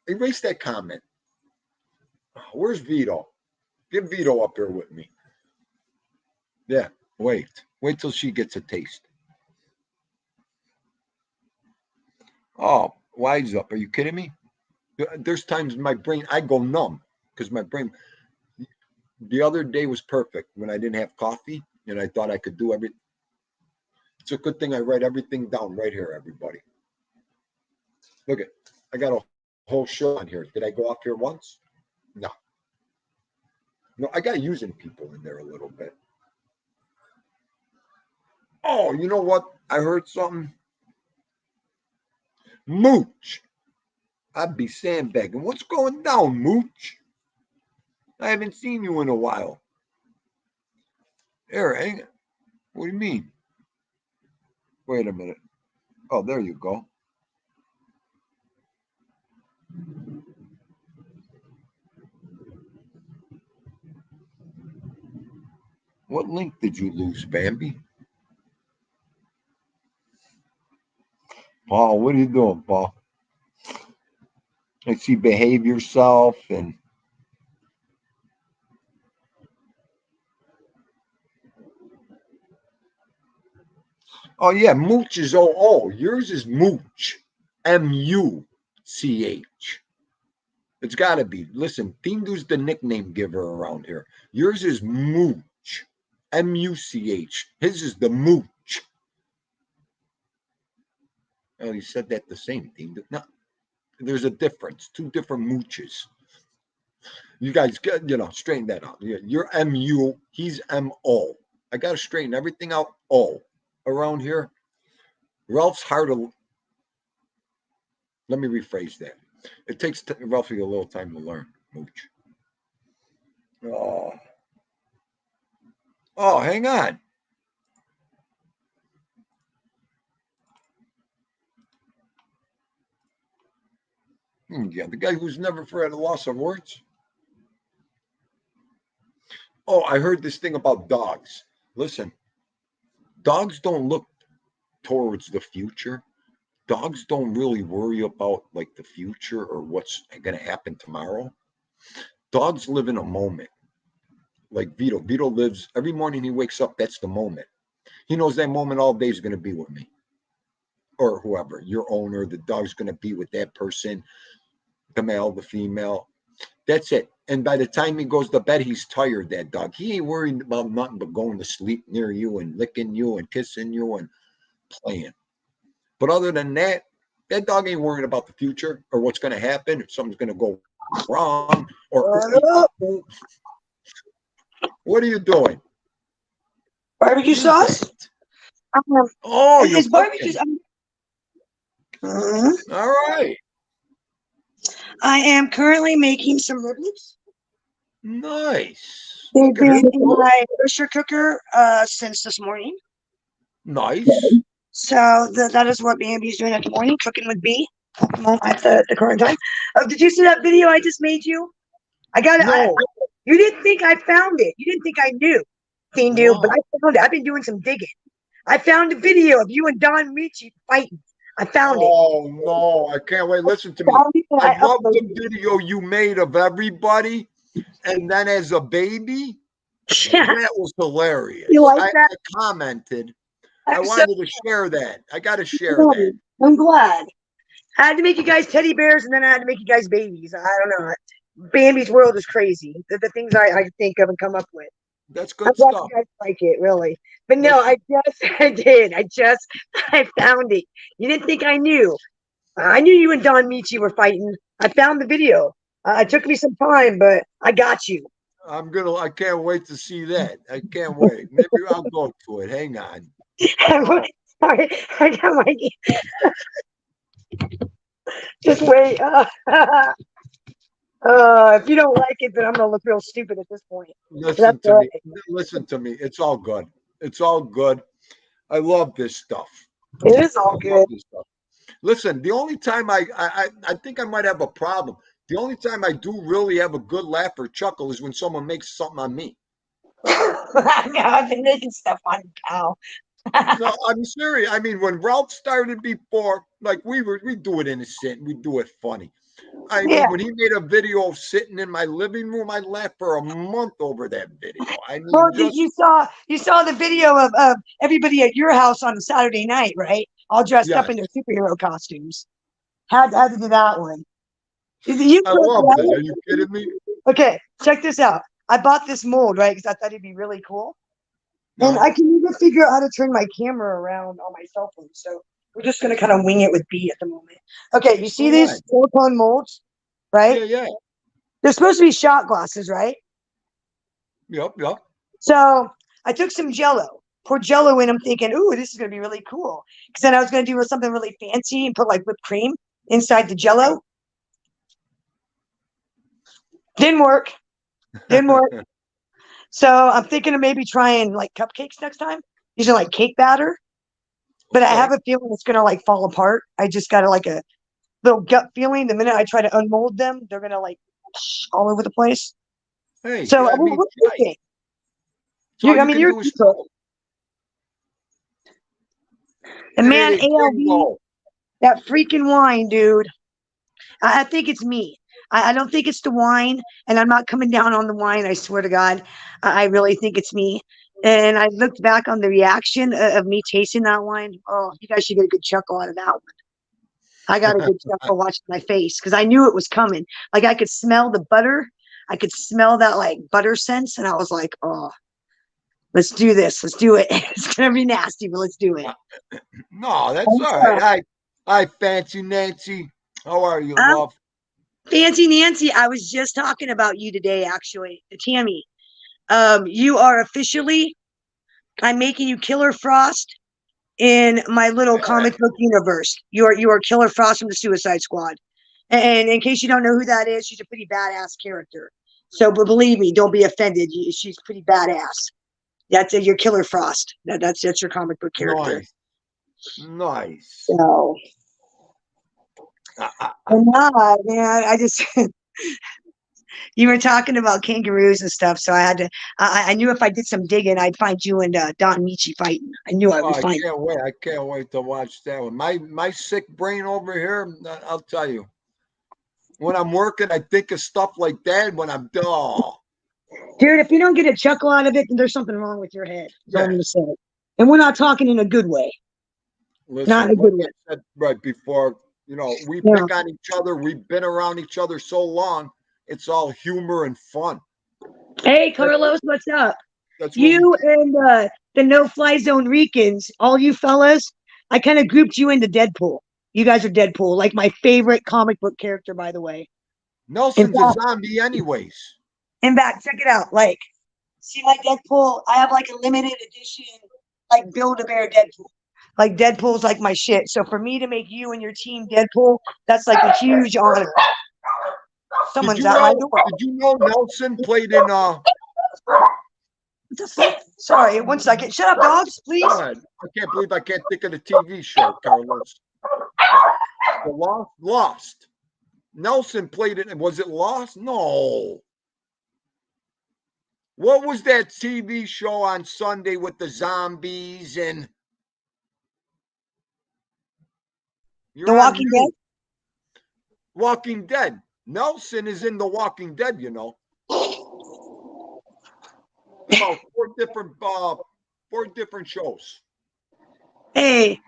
Erase that comment. Where's Vito? Get Vito up here with me. Yeah, wait till she gets a taste. Oh, wise up. Are you kidding me? There's times in my brain, I go numb because my brain, the other day was perfect when I didn't have coffee and I thought I could do everything. It's a good thing I write everything down right here, everybody. Look at, I got a whole show on here. Did I go off here once? No. No, I got using people in there a little bit. Oh, you know what? I heard something. Mooch. I'd be sandbagging. What's going down, Mooch? I haven't seen you in a while. Eric, what do you mean? Wait a minute. Oh, there you go. What link did you lose, Bambi? Paul, what are you doing, Paul? I see behave yourself and oh yeah, Mooch is O. Yours is Mooch. M-U-C-H. It's gotta be. Listen, Dindu's the nickname giver around here. Yours is Mooch. M-U-C-H. His is the Mooch. Oh, you said that the same, Dindu. No, there's a difference. Two different mooches. You guys get, straighten that out. You're M-U, he's M-O. I gotta straighten everything out. O around here. Ralph's hard to. Let me rephrase that. It takes Ralphie a little time to learn. Mooch. Oh, hang on. Yeah, the guy who's never at a loss of words. Oh, I heard this thing about dogs. Listen, dogs don't look towards the future. Dogs don't really worry about like the future or what's going to happen tomorrow. Dogs live in a moment. Like Vito. Vito lives every morning he wakes up. That's the moment. He knows that moment all day is going to be with me or whoever, your owner. The dog's going to be with that person, the male, the female. That's it. And by the time he goes to bed, he's tired, that dog. He ain't worried about nothing but going to sleep near you and licking you and kissing you and playing. But other than that, that dog ain't worried about the future or what's going to happen, if something's going to go wrong. Or what are you doing? Barbecue sauce? Oh, it's barbecue. All right. I am currently making some ribs. Nice. They've been in my pressure cooker since this morning. Nice. So that is what Bambi's doing at the morning, cooking with B at the current time. Did you see that video I just made you? I got it. No. You didn't think I found it. You didn't think I knew. Knew, but I found it. I've been doing some digging. I found a video of you and Don Ricci fighting. I found it. Oh no, I can't wait. Listen to me. I love the video you made of everybody, and then as a baby, that was hilarious. You like that? I commented. I wanted to share that. I got to share that. I'm glad. I had to make you guys teddy bears, and then I had to make you guys babies. I don't know. Bambi's world is crazy. The things I think of and come up with. That's good stuff. You guys like it, really. But no, I found it. You didn't think I knew. I knew you and Don Ricci were fighting. I found the video. It took me some time, but I got you. I can't wait to see that. I can't wait. Maybe I'll go to it. Hang on. Sorry, I got my. Just wait. If you don't like it, then I'm gonna look real stupid at this point. Listen to me. Listen to me. It's all good. It's all good. I love this stuff. It is all good. Listen, the only time I think I might have a problem. The only time I do really have a good laugh or chuckle is when someone makes something on me. I've been making stuff on you, pal. No, I'm serious. I mean, when Ralph started before, like we do it innocent, we do it funny. I mean, when he made a video of sitting in my living room, I laughed for a month over that video. I mean, well, you saw the video of everybody at your house on a Saturday night, right? All dressed up in their superhero costumes. Had to do that one. I love that. Are you kidding me? Okay, check this out. I bought this mold, right? Because I thought it'd be really cool. And I can even figure out how to turn my camera around on my cell phone. So we're just going to kind of wing it with B at the moment. Okay, you see these silicone molds, right? Yeah. They're supposed to be shot glasses, right? Yep. So I took some Jell-O, poured Jell-O in. I'm thinking, ooh, this is going to be really cool. Because then I was going to do something really fancy and put like whipped cream inside the Jell-O. Didn't work. So I'm thinking of maybe trying like cupcakes next time, using like cake batter. But I have a feeling it's gonna like fall apart. I just got like a little gut feeling. The minute I try to unmold them, they're gonna like all over the place. Hey, so what do you think? You're and man, ALV, that freaking wine, dude. I think it's me. I don't think it's the wine, and I'm not coming down on the wine. I swear to God, I really think it's me. And I looked back on the reaction of me tasting that wine. Oh, you guys should get a good chuckle out of that one. I got a good chuckle watching my face because I knew it was coming. Like I could smell the butter. I could smell that like butter sense, and I was like, oh, let's do this. Let's do it. It's gonna be nasty, but let's do it. No, that's all right. Hi, Fancy Nancy. How are you, love? Fancy Nancy, I was just talking about you today, actually. Tammy, you are officially, I'm making you Killer Frost in my little comic book universe. You are Killer Frost from the Suicide Squad. And in case you don't know who that is, she's a pretty badass character. So, but believe me, don't be offended. She's pretty badass. That's your Killer Frost. That's your comic book character. Nice. So. No, man, I just you were talking about kangaroos and stuff, so I had to. I knew if I did some digging, I'd find you and Don Ricci fighting. I knew I would find. I can't wait to watch that one. My sick brain over here. I'll tell you, when I'm working, I think of stuff like that. When I'm dull, dude, if you don't get a chuckle out of it, then there's something wrong with your head. Don't even say it. And we're not talking in a good way. Listen, not in a good way. I said right before. We pick on each other. We've been around each other so long. It's all humor and fun. Hey, Carlos, what's up? You and the No-Fly Zone Ricans, all you fellas, I kind of grouped you into Deadpool. You guys are Deadpool, like my favorite comic book character, by the way. Nelson's a zombie anyways. In fact, check it out. Like, see my Deadpool? I have like a limited edition, like Build-A-Bear Deadpool. Like Deadpool's like my shit. So for me to make you and your team Deadpool, that's like a huge honor. Someone's at my door. Did you know Nelson played in What the fuck? Sorry, 1 second. Shut up, dogs, please. God, I can't believe I can't think of the TV show, Carlos. The Lost. Nelson played it. Was it Lost? No. What was that TV show on Sunday with the zombies and The Walking Dead? Walking Dead. Nelson is in The Walking Dead, you know. About four different shows. Hey.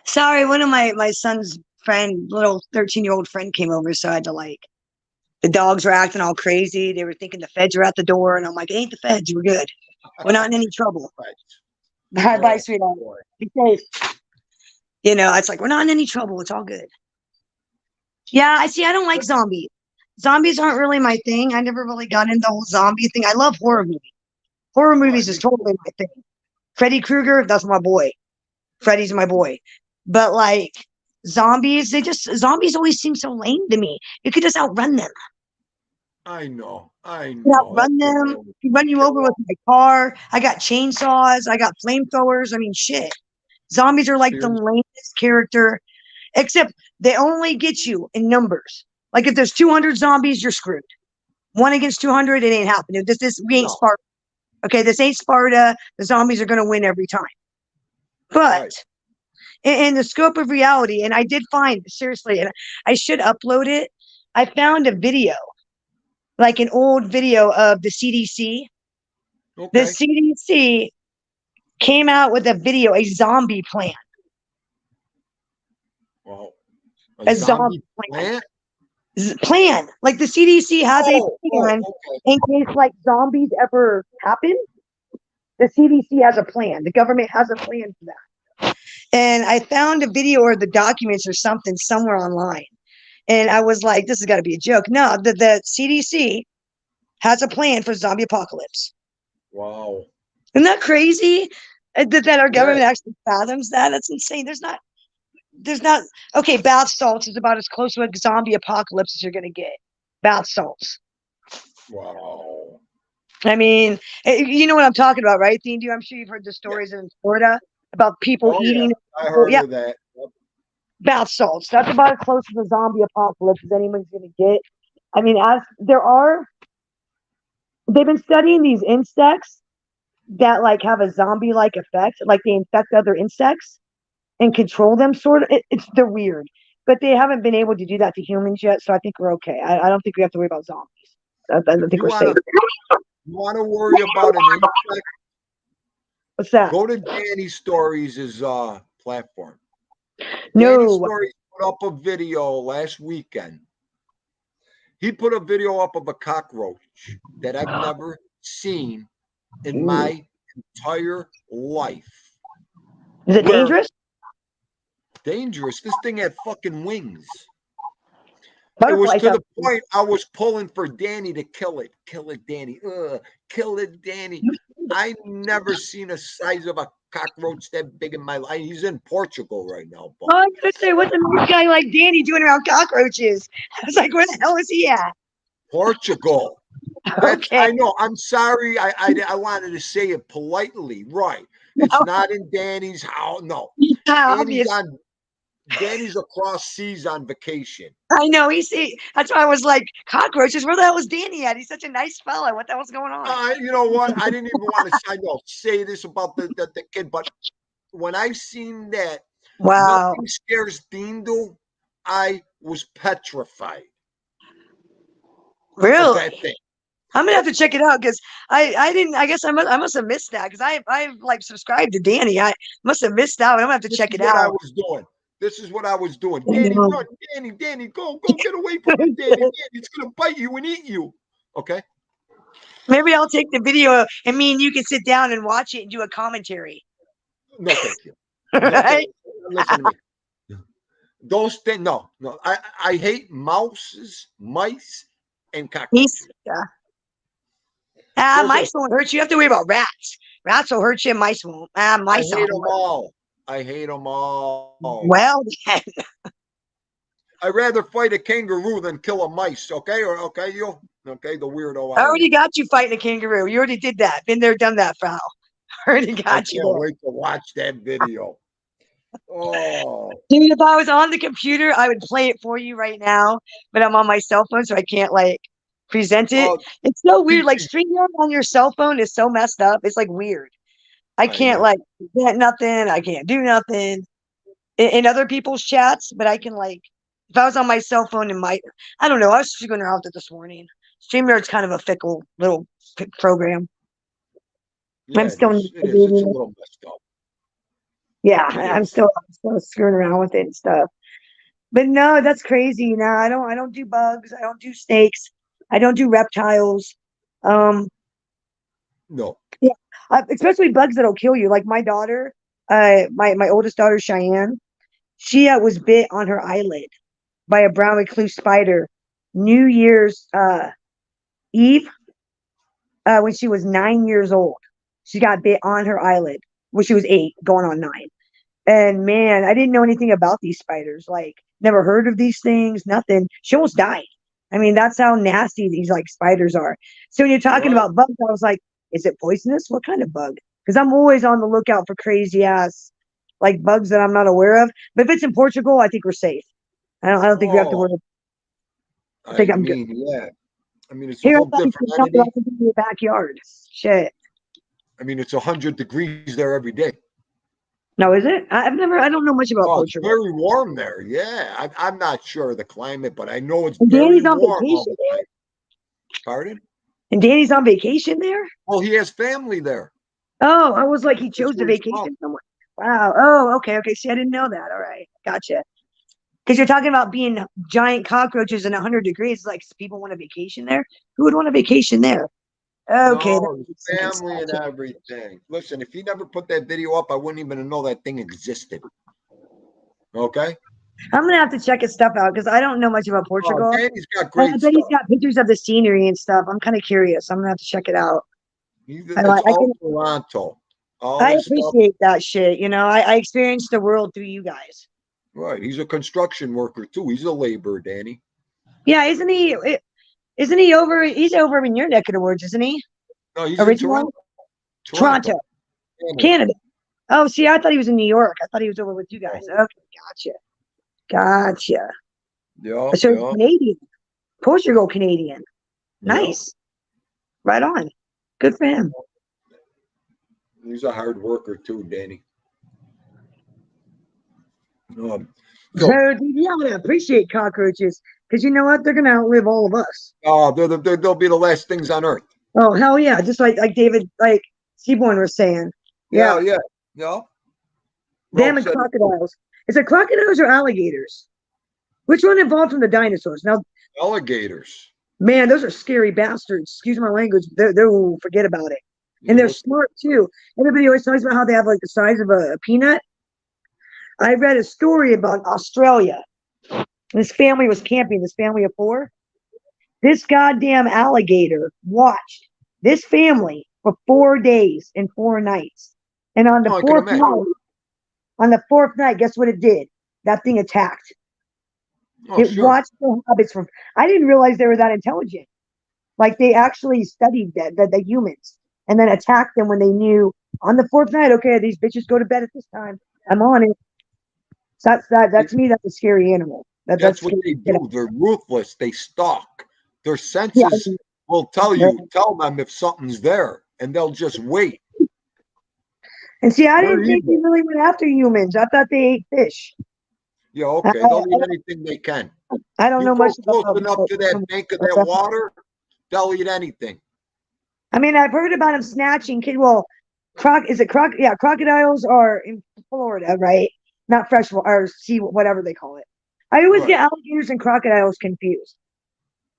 Sorry, one of my son's friend, little 13-year-old friend came over, so I had to the dogs were acting all crazy. They were thinking the feds were at the door, and I'm like, it ain't the feds. We're good. We're not in any trouble. Right. Bye, sweetheart. Be safe. You know, it's like, we're not in any trouble. It's all good. Yeah, I don't like zombies. Zombies aren't really my thing. I never really got into the whole zombie thing. I love horror movies. Horror movies is totally my thing. Freddy Krueger, that's my boy. Freddy's my boy. But zombies, zombies always seem so lame to me. You could just outrun them. I know. Outrun them. Run you over with my car. I got chainsaws. I got flamethrowers. I mean, shit. Zombies are like the lamest character, except they only get you in numbers. Like if there's 200 zombies, you're screwed. 1 against 200, it ain't happening. We ain't Sparta. Okay, this ain't Sparta. The zombies are going to win every time. But in the scope of reality, and I did find, seriously, and I should upload it, I found a video, like an old video of the CDC. Okay. The CDC came out with a video, a zombie plan. Well, a zombie plan. Like the CDC has a plan in case zombies ever happen. The CDC has a plan. The government has a plan for that. And I found a video or the documents or something somewhere online. And I was like, this has got to be a joke. No, the CDC has a plan for zombie apocalypse. Wow. Isn't that crazy? That our government actually fathoms that? That's insane. There's not, okay, bath salts is about as close to a zombie apocalypse as you're going to get. Bath salts. Wow. I mean, you know what I'm talking about, right, Dean? I'm sure you've heard the stories in Florida about people eating. Yeah. I heard of that. Yep. Bath salts. That's about as close to the zombie apocalypse as anyone's going to get. I mean, they've been studying these insects that have a zombie-like effect, they infect other insects and control them, sort of. They're weird, but they haven't been able to do that to humans yet. So I think we're okay. I don't think we have to worry about zombies. I think we're safe. You want to worry about an insect? What's that? Go to Danny Stories' platform. No. Danny Stories put up a video last weekend. He put a video up of a cockroach that I've never seen in my entire life. Is it dangerous? Dangerous. This thing had fucking wings. Butterfly it was to the point I was pulling for Danny to kill it. Kill it, Danny. Kill it, Danny. I never seen a size of a cockroach that big in my life. He's in Portugal right now. But I was gonna say, what's a nice guy like Danny doing around cockroaches? I was like, where the hell is he at? Portugal. Okay. I know. I'm sorry. I wanted to say it politely. Right. It's not in Danny's house. No. Danny's across seas on vacation. I know. That's why I was like, cockroaches. Where the hell was Danny at? He's such a nice fella. What the hell's going on? You know what? I didn't even want to say this about the kid, but when I seen that, wow, nothing scares Dindo. I was petrified. Really? That thing. I'm gonna have to check it out because I didn't. I guess I must have missed that because I've subscribed to Danny. I must have missed out. I'm gonna have to check it out. I was doing. This is what I was doing. Danny, run. Danny, go get away from him, Danny. It's going to bite you and eat you. Okay? Maybe I'll take the video and me and you can sit down and watch it and do a commentary. No, thank you. Right? Listen to me. Those things, no. I hate mice, and cockroaches. Yeah. Mice won't hurt you. You have to worry about rats. Rats will hurt you. Mice won't. Mice I hate them all. I hate them all. Well, then. I'd rather fight a kangaroo than kill a mice. Okay, or okay, you okay? The weirdo. I already got you fighting a kangaroo. You already did that. Been there, done that, pal. Already I got you can't there. wait to watch that video. Oh, Dude, if I was on the computer, I would play it for you right now, but I'm on my cell phone, so I can't like present it. It's so weird. Like StreamYard on your cell phone is so messed up. It's like weird. I can't like present nothing. I can't do nothing in other people's chats, but I can like if I was on my cell phone and I don't know. I was figuring out that this morning. StreamYard's kind of a fickle little program. yeah, I'm still it is. It's a little messed up. Yeah, I'm still screwing around with it and stuff. But no, that's crazy. No, I don't do bugs. I don't do snakes. I don't do reptiles. No. Yeah, especially bugs that'll kill you. Like my daughter, my oldest daughter Cheyenne, she was bit on her eyelid by a brown recluse spider, New Year's Eve, when she was 9 years old. She got bit on her eyelid when she was 8, going on 9. And man, I didn't know anything about these spiders. Like, never heard of these things, nothing. She almost died. I mean, that's how nasty these like spiders are. So when you're talking about bugs, I was like, is it poisonous? What kind of bug? Because I'm always on the lookout for crazy ass like bugs that I'm not aware of. But if it's in Portugal, I think we're safe. I don't think we have to worry. I think I'm good. Yeah. I mean, it's a whole different entity. In your backyard. Shit. I mean, it's 100 degrees there every day. No, is it? I don't know much about Portugal. It's very warm there. Yeah, I'm not sure of the climate, but I know it's Danny's very on warm. Vacation there? Pardon? And Danny's on vacation there? Oh, he has family there. Oh, I was like, he chose to vacation somewhere. Wow. Oh, okay. See, I didn't know that. All right. Gotcha. Because you're talking about being giant cockroaches in 100 degrees. Like, people want a vacation there? Who would want a vacation there? Okay. No, family and everything. Listen, if he never put that video up, I wouldn't even know that thing existed. Okay? I'm going to have to check his stuff out because I don't know much about Portugal. Oh, Danny's got great stuff. I bet he's got pictures of the scenery and stuff. I'm kind of curious. I'm going to have to check it out. It's all Toronto. I appreciate that shit. You know, I experienced the world through you guys. Right. He's a construction worker too. He's a laborer, Danny. Yeah, isn't he? Isn't he over? He's over in your neck of the woods, isn't he? No, he's in Toronto. Canada. Oh, see, I thought he was in New York. I thought he was over with you guys. Okay, gotcha. Yeah. So Canadian, Portugal Canadian. Nice. Yeah. Right on. Good for him. He's a hard worker too, Danny. So, dude, you gotta appreciate cockroaches because you know what? They're gonna outlive all of us. Oh, they'll be the last things on earth. Oh, hell yeah! Just like David, like Seaborn was saying. Yeah. Damn it, crocodiles. Is it crocodiles or alligators? Which one evolved from the dinosaurs? Now, alligators. Man, those are scary bastards. Excuse my language. They're forget about it. And they're smart too. Everybody always talks about how they have like the size of a peanut. I read a story about Australia. This family was camping, this family of 4. This goddamn alligator watched this family for 4 days and 4 nights. And on the fourth night, guess what it did? That thing attacked. Watched the hobbits from. I didn't realize they were that intelligent. Like they actually studied the humans and then attacked them when they knew on the 4th night. Okay, these bitches go to bed at this time. I'm on it. So that's me. That's a scary animal. That's what they do. They're ruthless. They stalk. Their senses will tell them if something's there, and they'll just wait. And see, I didn't think they really went after humans. I thought they ate fish. Yeah, okay. They'll eat anything they can. I don't know much about close enough to that bank of that water, they'll eat anything. I mean, I've heard about them snatching crocodiles are in Florida, right? Not freshwater or sea, whatever they call it. I always get alligators and crocodiles confused.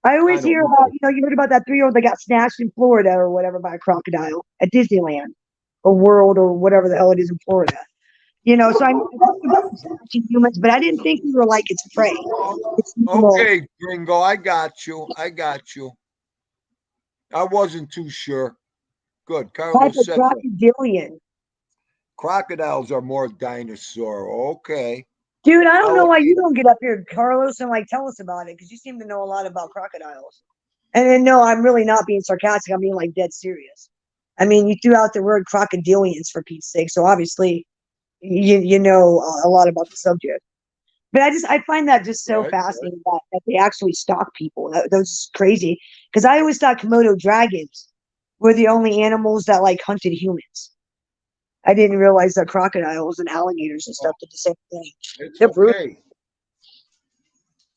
I always hear about, you heard about that 3-year-old that got snatched in Florida or whatever by a crocodile at Disneyland or World or whatever the hell it is in Florida. So I'm snatching humans, but I didn't think we were like its prey. Okay, Gringo, I got you. I wasn't too sure. Good. Carlos said crocodilian. Crocodiles are more dinosaur. Okay. Dude, I don't know I'll why you don't get up here, Carlos, and like tell us about it because you seem to know a lot about crocodiles. And then, no, I'm really not being sarcastic. I'm being like dead serious. I mean, you threw out the word crocodilians for Pete's sake, so obviously you know a lot about the subject. But I find that just so right. fascinating that they actually stalk people. That's crazy because I always thought Komodo dragons were the only animals that like hunted humans. I didn't realize that crocodiles and alligators and stuff Oh, did the same thing. it's They're brutal. okay.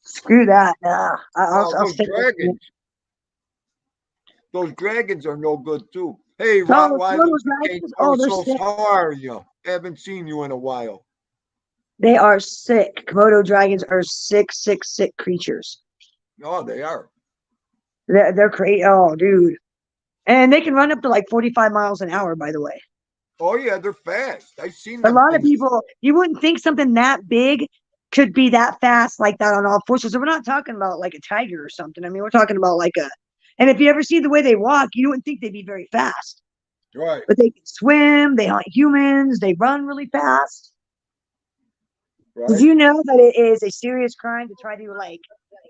Screw that. Nah, Now I'll stay with you. those dragons are no good too. Hey, Oh, Rottweiler, Komodo King dragons. Oh, they're Ursos, sick. how are you? Haven't seen you in a while. They are sick. Komodo dragons are sick, sick, sick creatures. Oh, they are. They're crazy. Oh, dude. And they can run up to like 45 miles an hour, by the way. Oh yeah, they're fast. I've seen A them lot of things. people, you wouldn't think something that big could be that fast like that on all fours. So we're not talking about like a tiger or something. I mean, we're talking about like a, and if you ever see the way they walk, you wouldn't think they'd be very fast. Right. But they can swim, they hunt humans, they run really fast. Did Right. you know that it is a serious crime to try to like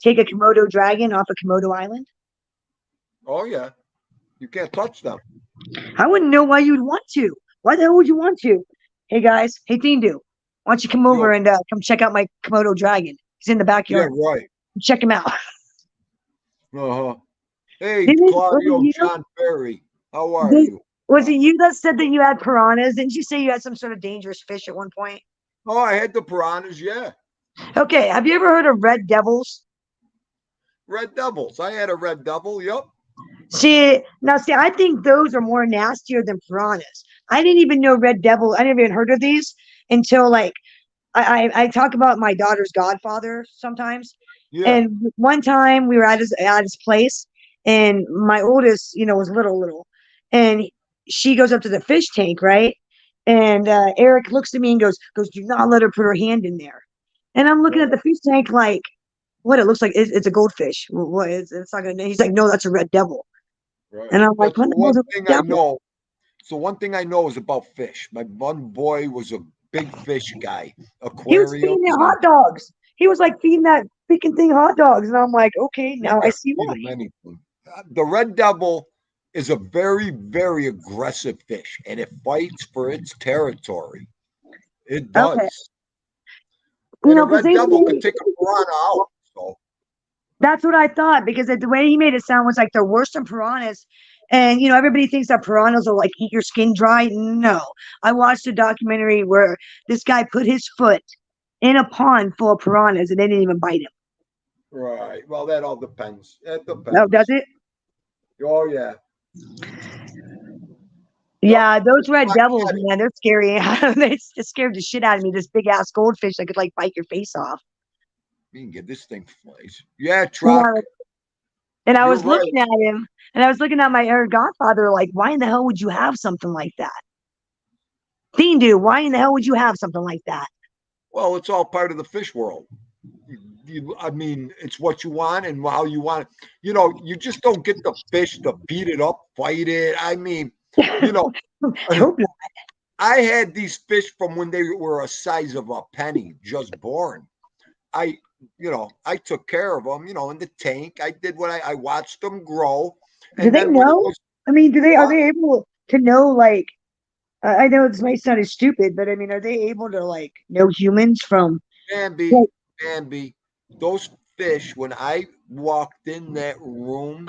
take a Komodo dragon off of Komodo Island? Oh yeah. You can't touch them. I wouldn't know why you'd want to. Why the hell would you want to? Hey guys, hey Thindu, why don't you come over Yo, and come check out my Komodo dragon? He's in the yeah, backyard. right. Check him out. Uh-huh. Hey, Was it Claudio you? John Ferry. How are Did, you? was it you that said that you had piranhas? Didn't you say you had some sort of dangerous fish at one point? Oh, I had the piranhas, yeah. Okay, have you ever heard of red devils? Red devils. I had a red devil, yep. See, I think those are more nastier than piranhas. I didn't even know red devil. I never even heard of these until like I talk about my daughter's godfather sometimes. Yeah. And one time we were at his place, and my oldest, was little, and she goes up to the fish tank, right? And Eric looks at me and goes, do not let her put her hand in there. And I'm looking at the fish tank like, what it looks like? It's a goldfish. What is it's not gonna? He's like, no, that's a red devil. Right. And I'm like, That's what the the hell's one a thing red I devil? know. So one thing I know is about fish. My one boy was a big fish guy, He was aquariums, feeding it and hot dogs. He was like feeding that freaking thing hot dogs, and I'm like, okay, you now I can see feed why. him anything. The red devil is a very, very aggressive fish, and it fights for its territory. It Okay, does. And a because red devil could take a piranha out. So that's what I thought because the way he made it sound was like they're worse than piranhas. And everybody thinks that piranhas will like eat your skin dry. No, I watched a documentary where this guy put his foot in a pond full of piranhas and they didn't even bite him. right. Well, that all depends. It Oh, does depends. it? Oh yeah. Yep. Yeah, those red I devils, get it. man, they're scary. They scared the shit out of me. This big ass goldfish that could like bite your face off. We can get this thing flies. Yeah, And truck. I You're was right. looking at him, and I was looking at my godfather, like, why in the hell would you have something like that? Fiend dude, why in the hell would you have something like that? Well, it's all part of the fish world. I mean, it's what you want and how you want it. You just don't get the fish to beat it up, fight it. I mean, you know, I hope not. I had these fish from when they were a size of a penny, just born. I took care of them, in the tank. I did what I watched them grow. Do And they then when it know? was, I mean, are what? they able to know, like, I know this might sound stupid, but I mean, are they able to, like, know humans from, like, Bambi, those fish, when I walked in that room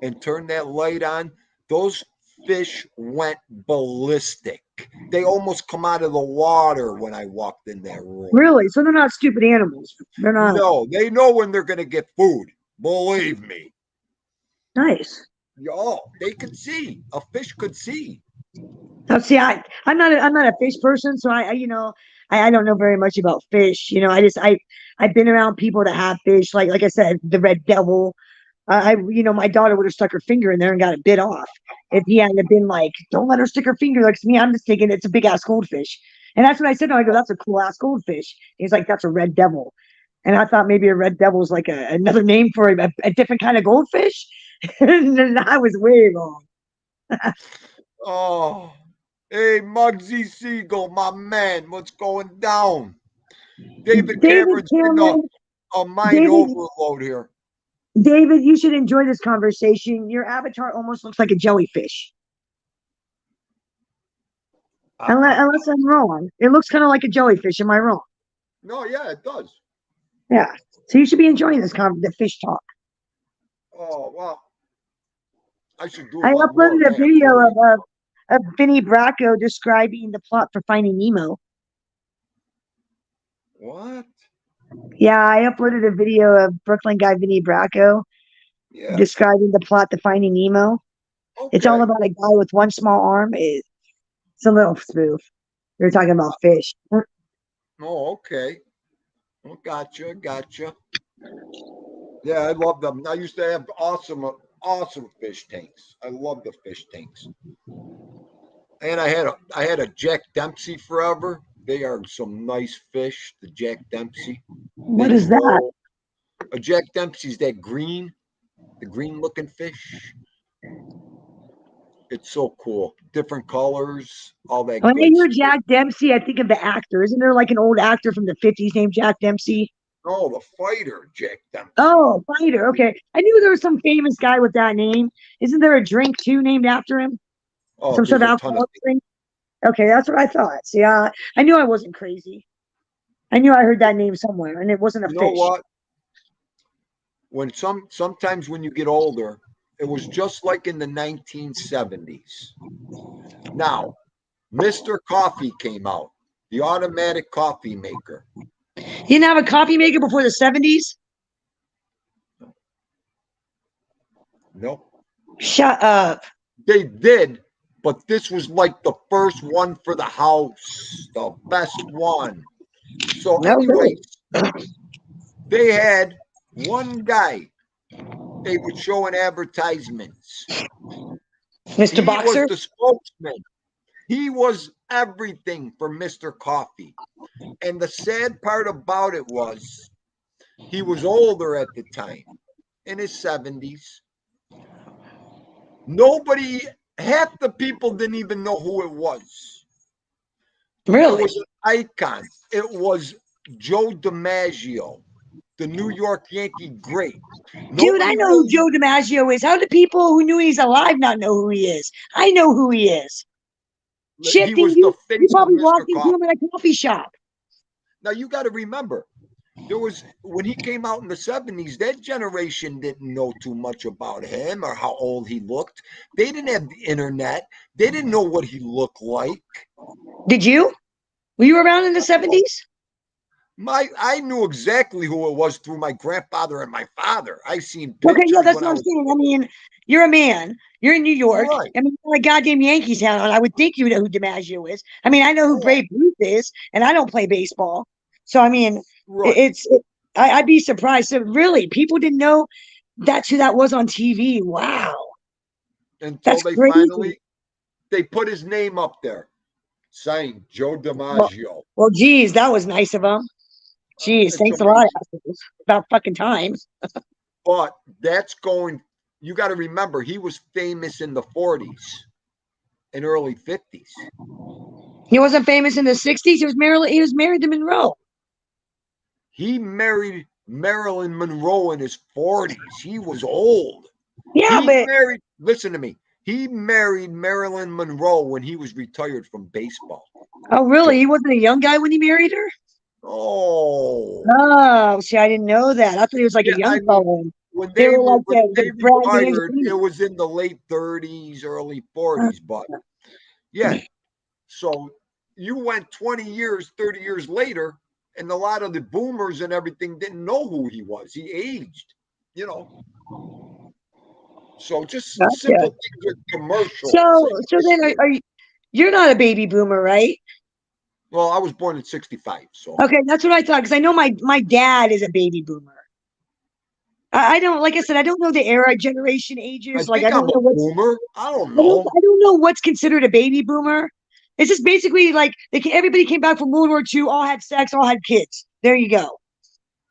and turned that light on, those fish went ballistic. They almost come out of the water when I walked in that room. really? So they're not stupid animals. They're not. No, they know when they're going to get food. Believe me. Nice. Oh, they could see. A fish could see. Now, see, I'm not a fish person, so I don't know very much about fish. I've been around people that have fish, like I said, the red devil. My daughter would have stuck her finger in there and got it bit off if he hadn't have been like, don't let her stick her finger. Like to me, I'm just thinking it's a big ass goldfish, and that's what I said. I go, that's a cool ass goldfish. He's like, that's a red devil, and I thought maybe a red devil is like another name for a different kind of goldfish, and I was way wrong. Oh, hey, Muggsy Siegel, my man, what's going down? David Cameron's in a mind overload here. David, you should enjoy this conversation. Your avatar almost looks like a jellyfish. Unless I'm wrong. It looks kind of like a jellyfish. Am I wrong? No, yeah, it does. Yeah. So you should be enjoying this the fish talk. Oh, well. I should do I uploaded a video of Vinnie Bracco describing the plot for Finding Nemo. What? Yeah, I uploaded a video of Brooklyn guy Vinnie Bracco describing the plot to Finding Nemo. Okay. It's all about a guy with one small arm. It's a little spoof. They're talking about fish. Oh, okay. Oh, gotcha. Yeah, I love them. I used to have awesome fish tanks. I love the fish tanks. And I had a Jack Dempsey forever. They are some nice fish, the Jack Dempsey. What is that? A Jack Dempsey's the green looking fish. It's so cool. Different colors, all that. When I hear Jack Dempsey, I think of the actor. Isn't there like an old actor from the 50s named Jack Dempsey? Oh, the fighter, Jack Dempsey. Oh, fighter. Okay. I knew there was some famous guy with that name. Isn't there a drink too named after him? Oh, some sort of alcoholic drink? Okay, that's what I thought. See, I knew I wasn't crazy. I knew I heard that name somewhere, and it wasn't a fish. You know what? Sometimes when you get older, it was just like in the 1970s. Now, Mr. Coffee came out, the automatic coffee maker. You didn't have a coffee maker before the 70s? Nope. Shut up. They did, but this was like the first one for the house, the best one. So anyways, they had one guy they would show in advertisements. Mr. Boxer? He was the spokesman. He was everything for Mr. Coffee. And the sad part about it was he was older at the time, in his 70s. Half the people didn't even know who it was. Really? It was an icon. It was Joe DiMaggio, the New York Yankee great. Dude, I know who Joe DiMaggio is. How do people who knew he's alive not know who he is? I know who he is. Shit, you probably walked into him at a coffee shop. Now you got to remember, when he came out in the 70s, that generation didn't know too much about him or how old he looked. They didn't have the internet. They didn't know what he looked like. Did you? Were you around in the 70s? I knew exactly who it was through my grandfather and my father. I seen pictures. Okay, yeah, that's what I'm saying. I mean, you're a man. You're in New York. Right. I mean, you're a goddamn Yankees fan. I would think you know who DiMaggio is. I mean, I know who Babe Ruth is, and I don't play baseball. So, I mean, I'd be surprised. So, really, people didn't know that's who that was on TV. Wow. Until finally, they put his name up there, signed Joe DiMaggio. Well, geez, that was nice of him. Jeez, thanks a lot. About fucking time. But you got to remember, he was famous in the 40s and early 50s. He wasn't famous in the 60s. He was married to Monroe. He married Marilyn Monroe in his 40s. He was old. Yeah, listen to me. He married Marilyn Monroe when he was retired from baseball. Oh, really? He wasn't a young guy when he married her? Oh, see, I didn't know that. I thought he was like a young fellow. When they retired, it was in the late 30s, early 40s. But yeah, so you went 20 years, 30 years later, and a lot of the boomers and everything didn't know who he was. He aged, So just simple things with commercials. So then you're not a baby boomer, right? Well, I was born in 65. So okay, that's what I thought, because I know my dad is a baby boomer. I don't, like I said, I don't know the era, generation, ages. I don't know what's boomer. I don't know. I don't know what's considered a baby boomer. It's just basically like everybody came back from World War II, all had sex, all had kids. There you go.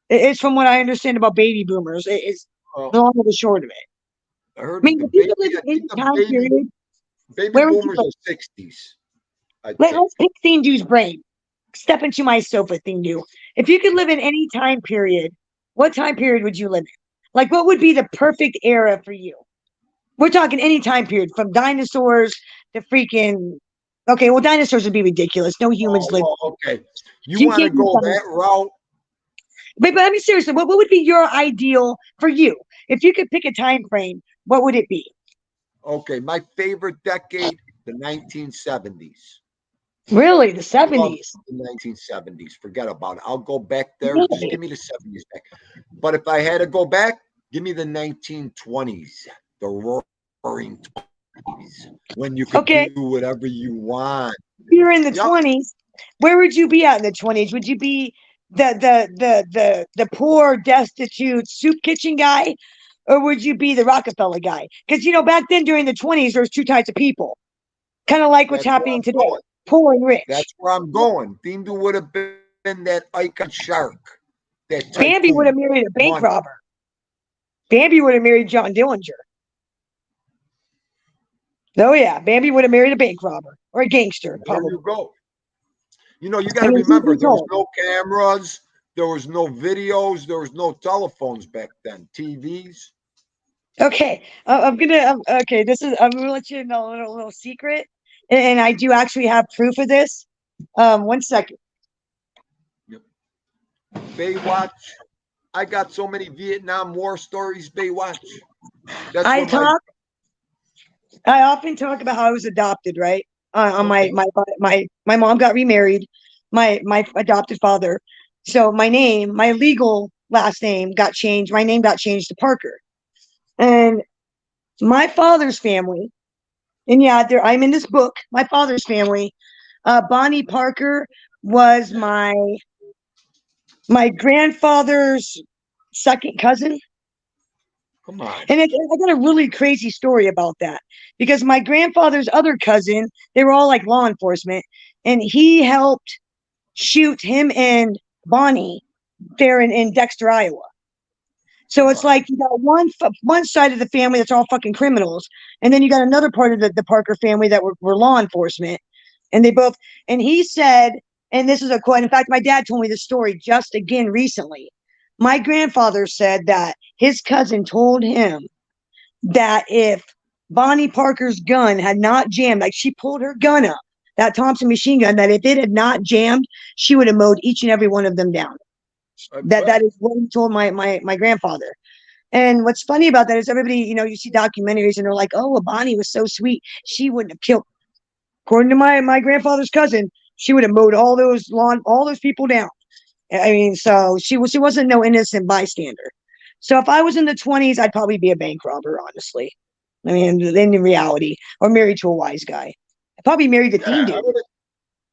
It's from what I understand about baby boomers. It's the long and the short of it. I heard the people live in any time period. Baby boomers are 60s. Let's pick Theme Dude's brain. step into my sofa thing, do. If you could live in any time period, what time period would you live in? Like, what would be the perfect era for you? We're talking any time period, from dinosaurs to freaking. Okay, well, dinosaurs would be ridiculous. No humans live. Well, okay. You You want to can't do go something. that route? But I mean, seriously, what would be your ideal for you? If you could pick a time frame, what would it be? Okay, my favorite decade, the 1970s. Really, the I love 70s? the 1970s. Forget about it. I'll go back there. Just Really? give me the 70s back. But if I had to go back, give me the 1920s, the roaring 20s, when you could Okay, do whatever you want. you're in the Yep. 20s. Where would you be at in the 20s? Would you be the poor, destitute soup kitchen guy, or would you be the Rockefeller guy? Because back then during the 20s, there was two types of people, kind of like what's That's where happening I'm today, going. poor and rich. That's where I'm going. Dindu would have been that icon shark, that Bambi would have tycoon. married a bank Money. robber. Bambi would have married John Dillinger. Oh yeah, Bambi would have married a bank robber or a gangster, There probably. you go. You know, you got I to mean, remember, truth be there was told. no cameras, there was no videos, there was no telephones back then, TVs. Okay, I'm gonna. Okay, I'm gonna let you know a little secret, and I do actually have proof of this. 1 second. Yep. Baywatch. I got so many Vietnam War stories, Baywatch. That's I what my talk. I often talk about how I was adopted, right? On okay. my mom got remarried, my adopted father. So my legal last name got changed. My name got changed to Parker, and my father's family. And yeah, I'm in this book. My father's family. Bonnie Parker was my grandfather's second cousin. Come on. And I got a really crazy story about that because my grandfather's other cousin, they were all like law enforcement, and he helped shoot him and Bonnie there in Dexter, Iowa. So it's like you got one side of the family that's all fucking criminals, and then you got another part of the Parker family that were law enforcement, and they both. And he said, and this is a quote. In fact, my dad told me this story just again recently. My grandfather said that his cousin told him that if Bonnie Parker's gun had not jammed, like she pulled her gun up, that Thompson machine gun, that if it had not jammed, she would have mowed each and every one of them down. That is what he told my grandfather. And what's funny about that is everybody, you see documentaries and they're like, oh, well, Bonnie was so sweet. She wouldn't have killed. According to my grandfather's cousin, she would have mowed all those people down. I mean, so she wasn't no innocent bystander. So if I was in the 20s, I'd probably be a bank robber, honestly. I mean, in reality, or married to a wise guy. I'd probably marry the teen dude.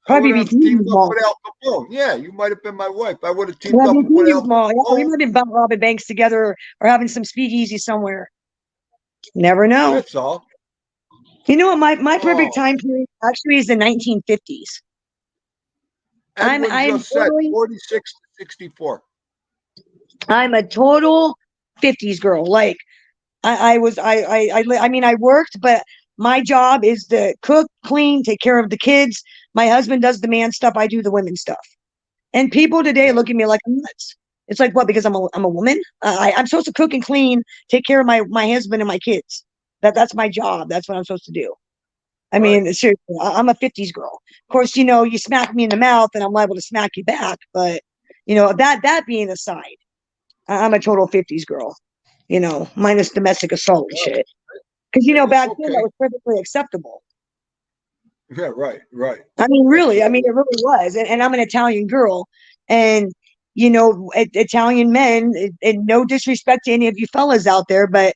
Probably be teamed up with Al Capone. Yeah, you might have been my wife. I would have teamed up with Al Capone. Yeah, we might have been robbing banks together or having some speakeasy somewhere. Never know. That's all. You know what? My perfect time period actually is the 1950s. I'm just said 46 to 64. I'm a total 50s girl. Like I mean, I worked, but my job is to cook, clean, take care of the kids. My husband does the man stuff. I do the women stuff. And people today look at me like I'm nuts. It's like, what? Because I'm a woman. I'm supposed to cook and clean, take care of my husband and my kids. That's my job. That's what I'm supposed to do. I mean, seriously, I'm a 50s girl. Of course, you smack me in the mouth and I'm liable to smack you back. But that being aside, I'm a total 50s girl. Minus domestic assault and shit. Because back then that was perfectly acceptable. Yeah, right. I mean, really. I mean, it really was. And I'm an Italian girl. And, Italian men, and no disrespect to any of you fellas out there, but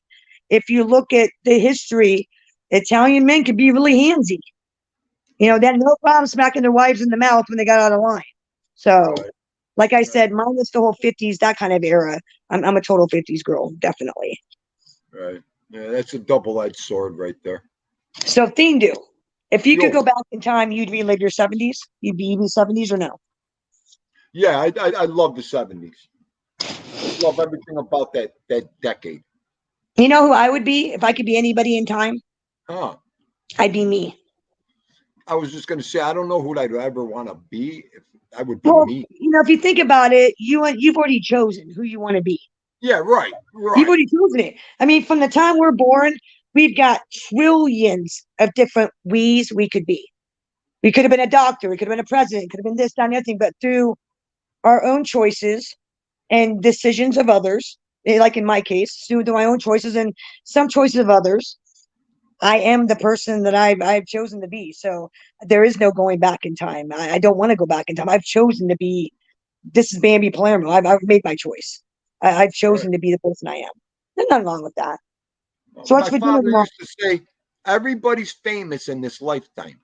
if you look at the history, Italian men could be really handsy. They had no problem smacking their wives in the mouth when they got out of line. So, like I said, minus the whole 50s, that kind of era, I'm a total 50s girl, definitely. Right. Yeah, that's a double-edged sword right there. So, Thindu, if you could go back in time, you'd relive your 70s? You'd be even 70s or no? Yeah, I love the 70s. I love everything about that decade. You know who I would be if I could be anybody in time? Huh. I'd be me. I was just going to say, I don't know who I'd ever want to be. If I would be Well, me. if you think about it, you've already chosen who you want to be. Yeah, right. You've already chosen it. I mean, from the time we're born, we've got trillions of different we's we could be. We could have been a doctor. We could have been a president. Could have been this, that, and the other thing. But through our own choices and decisions of others, like in my case, through my own choices and some choices of others, I am the person that I've chosen to be. So there is no going back in time. I don't want to go back in time. I've chosen to be. This is Bambi Palermo. I've made my choice. I've chosen to be the person I am. There's nothing wrong with that. So My what's for father dinner used to say, everybody's famous in this lifetime.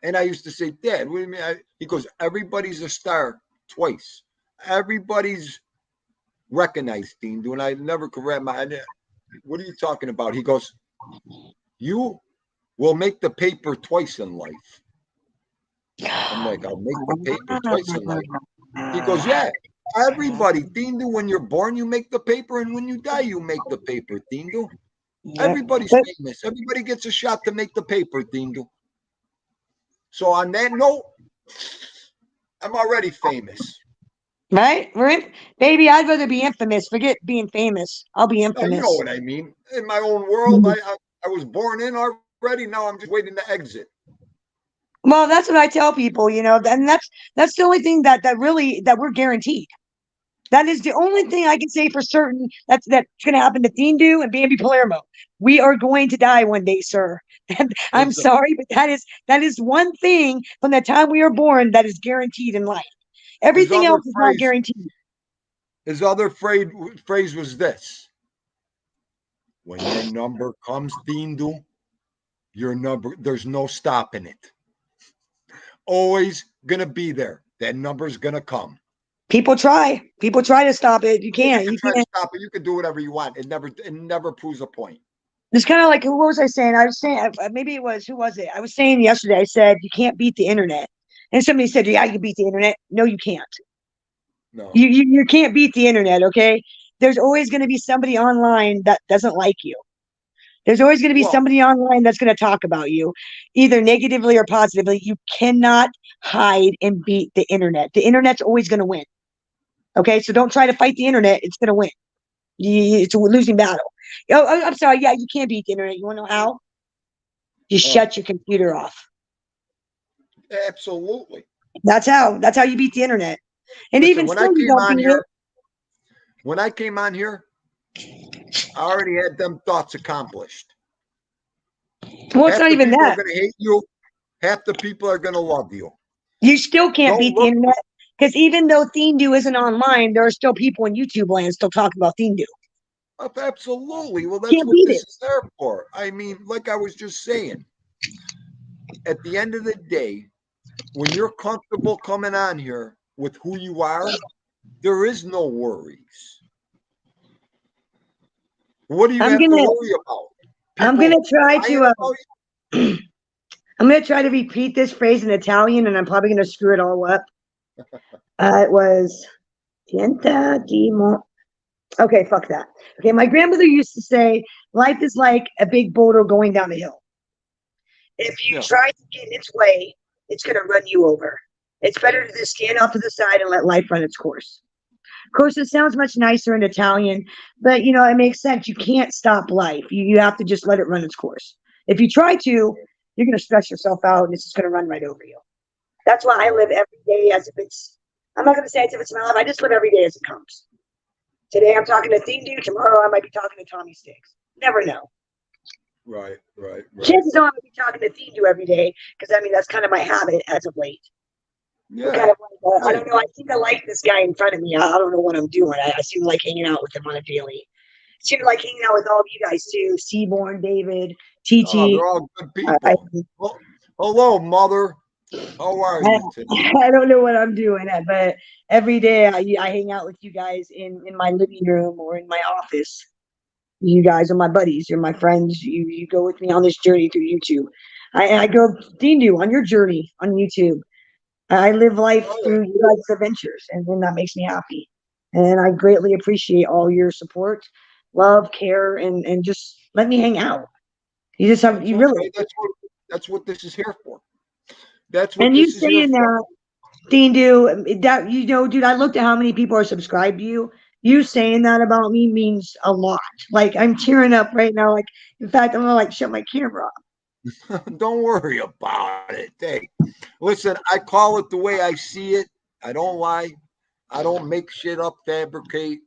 And I used to say, Dad, what do you mean? He goes, everybody's a star twice. Everybody's recognized, Dean. And I never could wrap my head. What are you talking about? He goes, you will make the paper twice in life. I'm like, I'll make the paper twice in life. He goes, yeah. Everybody, Tindu, when you're born, you make the paper, and when you die, you make the paper, Tindu. Everybody's famous. Everybody gets a shot to make the paper, Tindu. So on that note, I'm already famous. Right? Baby, I'd rather be infamous. Forget being famous. I'll be No, infamous. you know what I mean. In my own world, I was born in already. Now I'm just waiting to exit. Well, that's what I tell people, and that's the only thing that we're guaranteed. That is the only thing I can say for certain that's going to happen to Thindu and Bambi Palermo. We are going to die one day, sir. I'm sorry, but that is one thing from the time we are born that is guaranteed in life. Everything else is not guaranteed. His other phrase was this: when your number comes, Thindu, your number, there's no stopping it. Always gonna be there. That number's gonna come. People try to stop it. You can't. You can try to stop it. You can do whatever you want. It never proves a point. It's kind of like, what was I saying? I was saying, maybe it was, who was it? I was saying yesterday, I said, you can't beat the internet. And somebody said, yeah, you can beat the internet. No, you can't. No. You can't beat the internet, okay? There's always going to be somebody online that doesn't like you. There's always going to be somebody online that's going to talk about you, either negatively or positively. You cannot hide and beat the internet. The internet's always going to win. Okay, so don't try to fight the internet. It's going to win. It's a losing battle. Oh, I'm sorry. Yeah, you can't beat the internet. You want to know how? You shut your computer off. Absolutely. That's how you beat the internet. And listen, even when still, when I came on here, I already had them thoughts accomplished. Well, it's not even that. Half the people are going to hate you. Half the people are going to love you. You still can't beat the internet. Because even though Thindu isn't online, there are still people in YouTube land still talking about Thindu. Absolutely. Well, that's what this is there for. I mean, like I was just saying, at the end of the day, when you're comfortable coming on here with who you are, there is no worries. What do you have to worry about? I'm going to try to... I'm going to try to repeat this phrase in Italian, and I'm probably going to screw it all up. It was Pienta di Mo. Okay, fuck that. Okay, my grandmother used to say, life is like a big boulder going down a hill. If you try to get in its way, it's going to run you over. It's better to just stand off to the side and let life run its course. Of course, it sounds much nicer in Italian, but, it makes sense. You can't stop life. You have to just let it run its course. If you try to, you're going to stress yourself out, and it's just going to run right over you. That's why I live every day as if it's, I'm not going to say as if it's my life. I just live every day as it comes. Today I'm talking to Thindu. Tomorrow I might be talking to Tommy Sticks. Never know. Right. Chances are I'm going to be talking to Thindu every day because, that's kind of my habit as of late. Yeah. Kind of like, I don't know. I seem to like this guy in front of me. I don't know what I'm doing. I seem to like hanging out with him on a daily. I seem to like hanging out with all of you guys too. Seaborn, David, TT. Oh, they're all good people. Hello, mother. How are you today? I don't know what I'm doing, but every day I hang out with you guys in my living room or in my office. You guys are my buddies. You're my friends. You go with me on this journey through YouTube. I go, Thindu, on your journey on YouTube. I live life through you guys' adventures, and then that makes me happy. And I greatly appreciate all your support, love, care, and just let me hang out. You just have, you really. That's what this is here for. That's what And you this is here saying for. that, Dean, dude, that dude, I looked at how many people are subscribed to you. You saying that about me means a lot. Like I'm tearing up right now. Like, in fact, I'm gonna like shut my camera off. Don't worry about it. Hey, listen, I call it the way I see it. I don't lie. I don't make shit up, fabricate.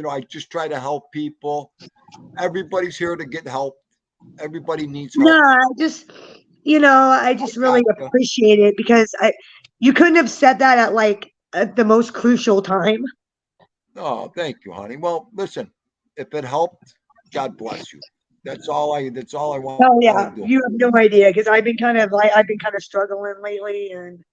I just try to help people. Everybody's here to get help. Everybody needs No, help. I just really Gotcha. appreciate it because you couldn't have said that at the most crucial time. Oh, thank you, honey. Well, listen, if it helped, God bless you. That's all I want Oh to yeah, do. you have no idea because I've been kind of struggling lately and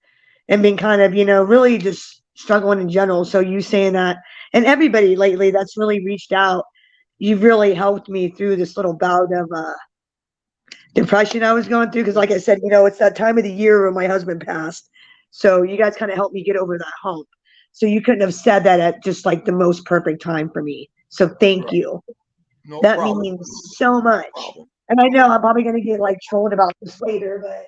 been kind of really just struggling in general. So you saying that and everybody lately that's really reached out, you've really helped me through this little bout of depression I was going through because like I said, it's that time of the year where my husband passed. So you guys kind of helped me get over that hump. So you couldn't have said that at just like the most perfect time for me. So thank Right. you. No That problem. means so No much. problem. And I know I'm probably gonna get like trolled about this later, but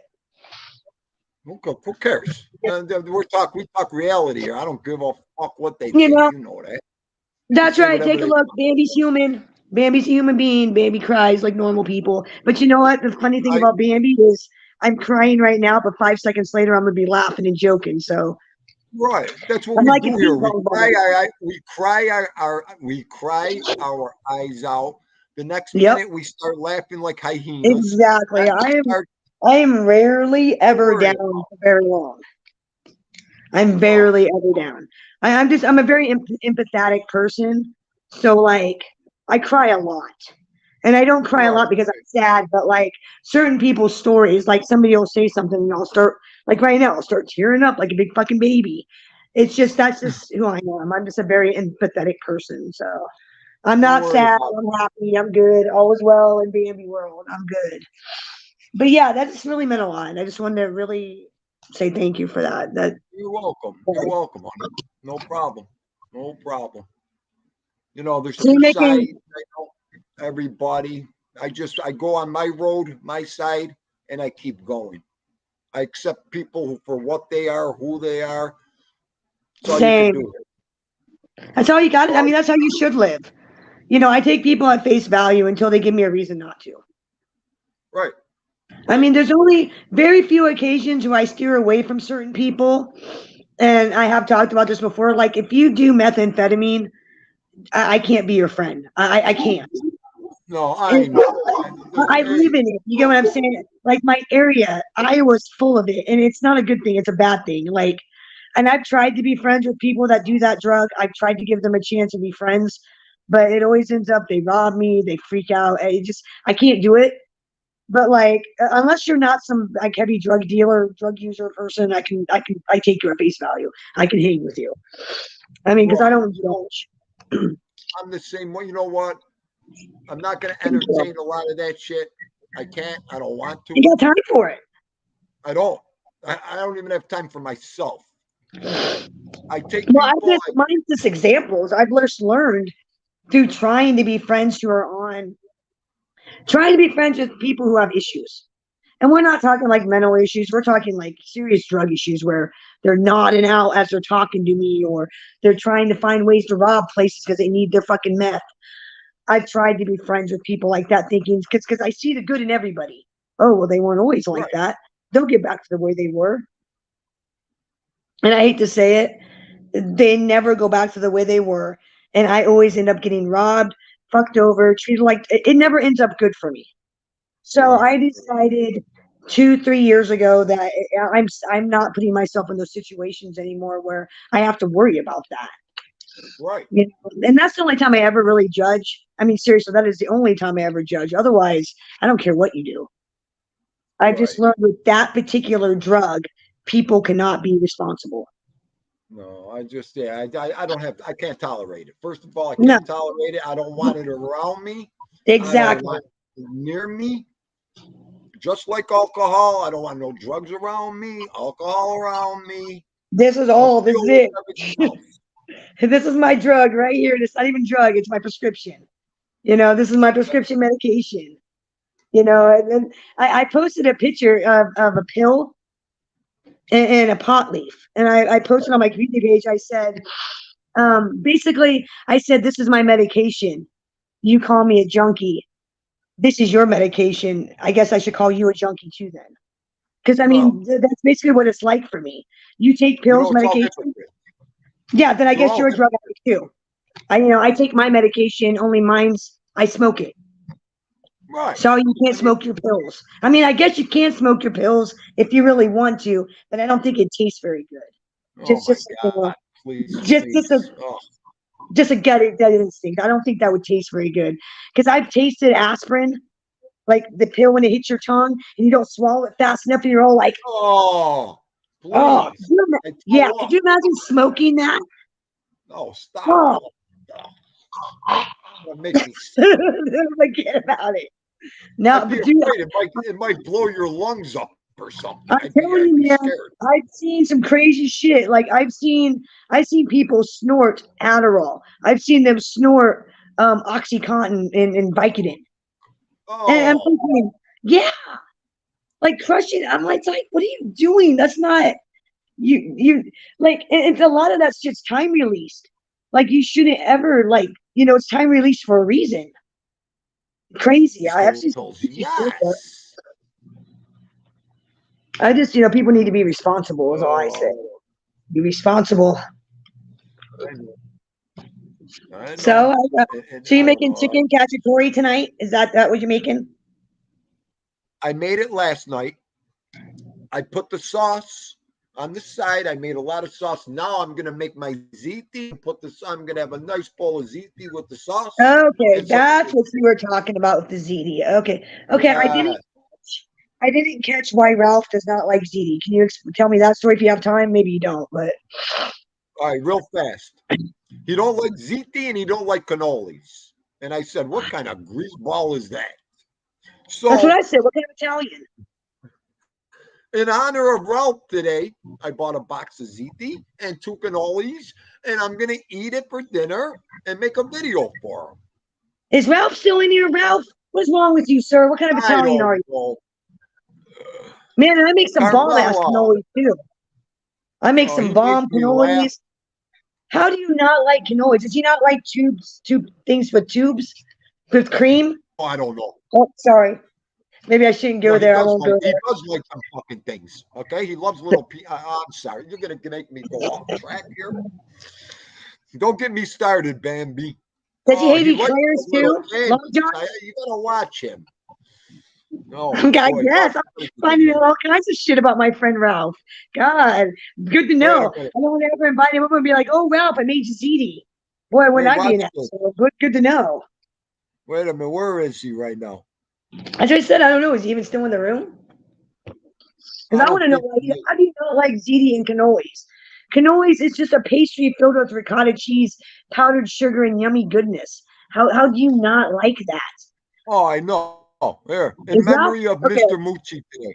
Who cares? We talk reality here. I don't give a fuck what they you think. know, You know that. They that's say right. whatever Take a they look. Bambi's human. Bambi's a human being. Bambi cries like normal people. But you know what? The funny thing I about Bambi is I'm crying right now, but 5 seconds later I'm gonna be laughing and joking. So right. That's what I'm we like a do here. ping We pong cry ball. we cry our eyes out. The next Yep, minute we start laughing like hyenas. exactly. Then we start. I am rarely Don't ever worry down about. for very long. I'm No, barely ever down. I'm a very empathetic person. So like I cry a lot. And I don't cry a right. lot because I'm sad, but like certain people's stories, like somebody will say something and I'll start like right now, I'll start tearing up like a big fucking baby. That's just who I am. I'm just a very empathetic person. So I'm Don't not worry sad. about. I'm happy. I'm good. All is well in Bambi world. I'm good. But yeah, that just really meant a lot. I just wanted to really say thank you for that. You're welcome. You're welcome, honey. No problem. No problem. There's So you're two sides. making Everybody. I go on my road, my side, and I keep going. I accept people for what they are, who they are. That's all you can same. do. That's all you got. I Well, mean, that's how you should live. I take people at face value until they give me a reason not to. right. I Right. mean, there's only very few occasions where I steer away from certain people. And I have talked about this before. Like, if you do methamphetamine, I can't be your friend. I can't. No, And I know. I live Hey, in it. You get what I'm saying? Like, my area, Iowa's full of it. And it's not a good thing, it's a bad thing. Like, and I've tried to be friends with people that do that drug. I've tried to give them a chance to be friends, but it always ends up they rob me, they freak out. I can't do it. But like, unless you're not some like heavy drug dealer, drug user person, I take you at face value. I can hang with you. I mean, because I right. don't judge. I'm the same way. You know what? I'm not going to Thank you. entertain a lot of that shit. I can't. I don't want to. You got time for it. I don't. I don't even have time for myself. I take Well, people. mine's just examples. I've just learned through trying to be friends with people who have issues. And we're not talking like mental issues. We're talking like serious drug issues where they're nodding out as they're talking to me, or they're trying to find ways to rob places because they need their fucking meth. I've tried to be friends with people like that, thinking because I see the good in everybody. Oh, well, they weren't always like Right. that. They'll get back to the way they were. And I hate to say it, they never go back to the way they were. And I always end up getting robbed, fucked over, treated like it never ends up good for me. So Right. I decided 2-3 years ago that I'm not putting myself in those situations anymore where I have to worry about that. Right. And that's the only time I ever really judge. I mean, seriously, that is the only time I ever judge. Otherwise, I don't care what you do. I've just Right. learned with that particular drug, people cannot be responsible. No, I just I don't have I can't tolerate it. First of all, I No, can't tolerate it. I don't want it around me. I don't exactly. want it near me. Just like alcohol, I don't want no drugs around me, alcohol around me. This is I'll all. This deal is with it. everything else. This is my drug right here. It's not even drug. It's my prescription. This is my prescription medication. And then I posted a picture of a pill and a pot leaf. And I posted on my community page. I said, basically, I said, this is my medication. You call me a junkie. This is your medication. I guess I should call you a junkie too then. Because I mean, that's basically what it's like for me. You take pills, medication. Yeah, then I guess you're a drug addict too. I take my medication, only I smoke it. Right. So you can't smoke your pills. I mean, I guess you can smoke your pills if you really want to, but I don't think it tastes very good. Just a gut instinct. I don't think that would taste very good. Because I've tasted aspirin, like the pill when it hits your tongue and you don't swallow it fast enough and you're all like, please. Yeah, could you imagine smoking that? Oh, stop. That makes me sick. Forget about it. No, but dude, it might blow your lungs up or something. I'm telling you, man, I've seen some crazy shit. Like I've seen people snort Adderall. I've seen them snort OxyContin and Vicodin. And I'm thinking, yeah, like crushing. I'm like, what are you doing? That's not you like. It's a lot of that's just time released. Like you shouldn't ever it's time released for a reason. Crazy. I actually yes. I just people need to be responsible is all I say. Be responsible. So you're making chicken cacciatore tonight? Is that what you're making? I made it last night. I put the sauce on the side. I made a lot of sauce. Now I'm gonna make my ziti and I'm gonna have a nice bowl of ziti with the sauce. Okay, that's what you were talking about with the ziti. Okay. Yeah. I didn't catch why Ralph does not like ziti. Can you tell me that story if you have time? Maybe you don't, but all right, real fast. He don't like ziti and he don't like cannolis. And I said, what kind of greaseball is that? So that's what I said. What kind of Italian? In honor of Ralph today, I bought a box of ziti and 2 cannolis, and I'm going to eat it for dinner and make a video for him. Is Ralph still in here, Ralph? What's wrong with you, sir? What kind of Italian are you? Man, I make some bomb-ass cannolis, too. I make some bomb cannolis. How do you not like cannolis? Does he not like tube things with tubes with cream? Oh, I don't know. Oh, sorry. Maybe I shouldn't go there. I won't go there. He does like some fucking things. Okay, he loves little. I'm sorry, you're gonna make me go off track here. Don't get me started, Bambi. Does he hate eclairs too? You gotta watch him. No, I guess I'm finding out all kinds of shit about my friend Ralph. God, good to know. I don't ever invite him over and be like, "Oh, Ralph, I made you ziti." Boy, wouldn't I be an asshole? Good to know. Wait a minute, where is he right now? As I said, I don't know. Is he even still in the room? Because I want to know, how do you not like ziti and cannolis? Cannolis is just a pastry filled with ricotta cheese, powdered sugar, and yummy goodness. How do you not like that? Oh, I know. Here, in memory of Mr. Mucci today.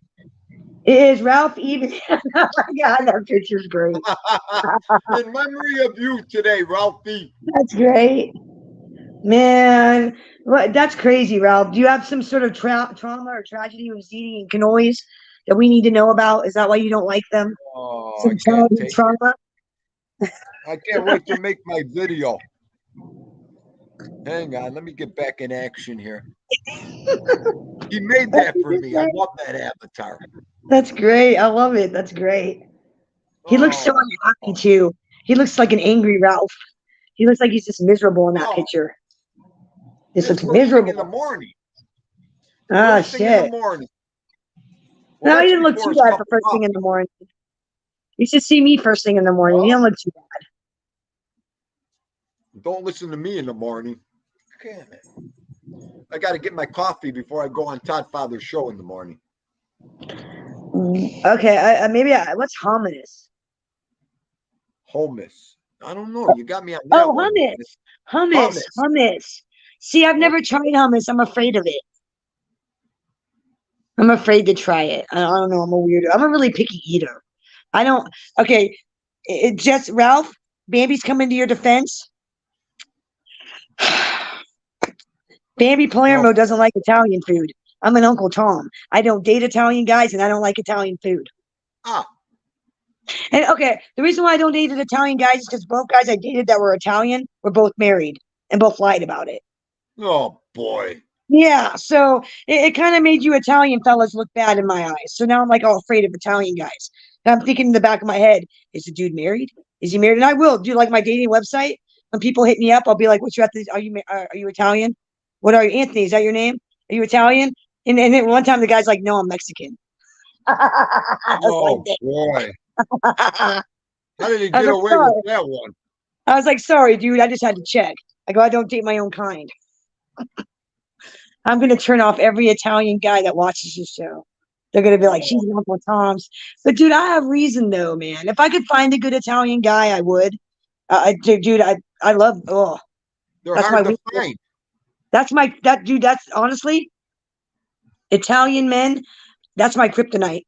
Is Ralph even? God, that picture's great. In memory of you today, Ralphie. That's great. Man, that's crazy, Ralph. Do you have some sort of trauma or tragedy with ziti and cannolis that we need to know about? Is that why you don't like them? Oh, some trauma? I can't wait to make my video. Hang on, let me get back in action here. He made that for me. I love that avatar. That's great. I love it. That's great. He looks so unhappy too. He looks like an angry Ralph. He looks like he's just miserable in that picture. This looks miserable. In the morning. Oh, shit. In the morning. Well, no, he didn't look too bad for first thing in the morning. You should see me first thing in the morning. He don't look too bad. Don't listen to me in the morning. Damn it. I got to get my coffee before I go on Todd Father's show in the morning. Okay, what's hummus? Hummus. I don't know. You got me on that. Oh, hummus. See, I've never tried hummus. I'm afraid of it. I'm afraid to try it. I don't know. I'm a weirdo. I'm a really picky eater. I don't. Okay, just Ralph. Bambi's coming to your defense. Bambi Palermo doesn't like Italian food. I'm an Uncle Tom. I don't date Italian guys, and I don't like Italian food. And okay, the reason why I don't dated Italian guys is because both guys I dated that were Italian were both married and both lied about it. Oh boy. Yeah, so it kind of made you Italian fellas look bad in my eyes. So now I'm like all afraid of Italian guys. And I'm thinking in the back of my head, is the dude married? Is he married? And I will do like my dating website. When people hit me up, I'll be like, "What's your ethnic? Are you Italian? What are you, Anthony? Is that your name? Are you Italian?" And then one time the guy's like, "No, I'm Mexican." I was Oh boy. like, How did he I was get like, away with sorry. that one? I was like, sorry, dude. I just had to check. I go, I don't date my own kind. I'm gonna turn off every Italian guy that watches the show. They're gonna be like, she's Oh, an Uncle Tom's. But dude, I have reason though, man. If I could find a good Italian guy, I would. Dude, I love. Oh, they're that's my hard to weakness. find. That's my that dude. That's honestly Italian men. That's my kryptonite.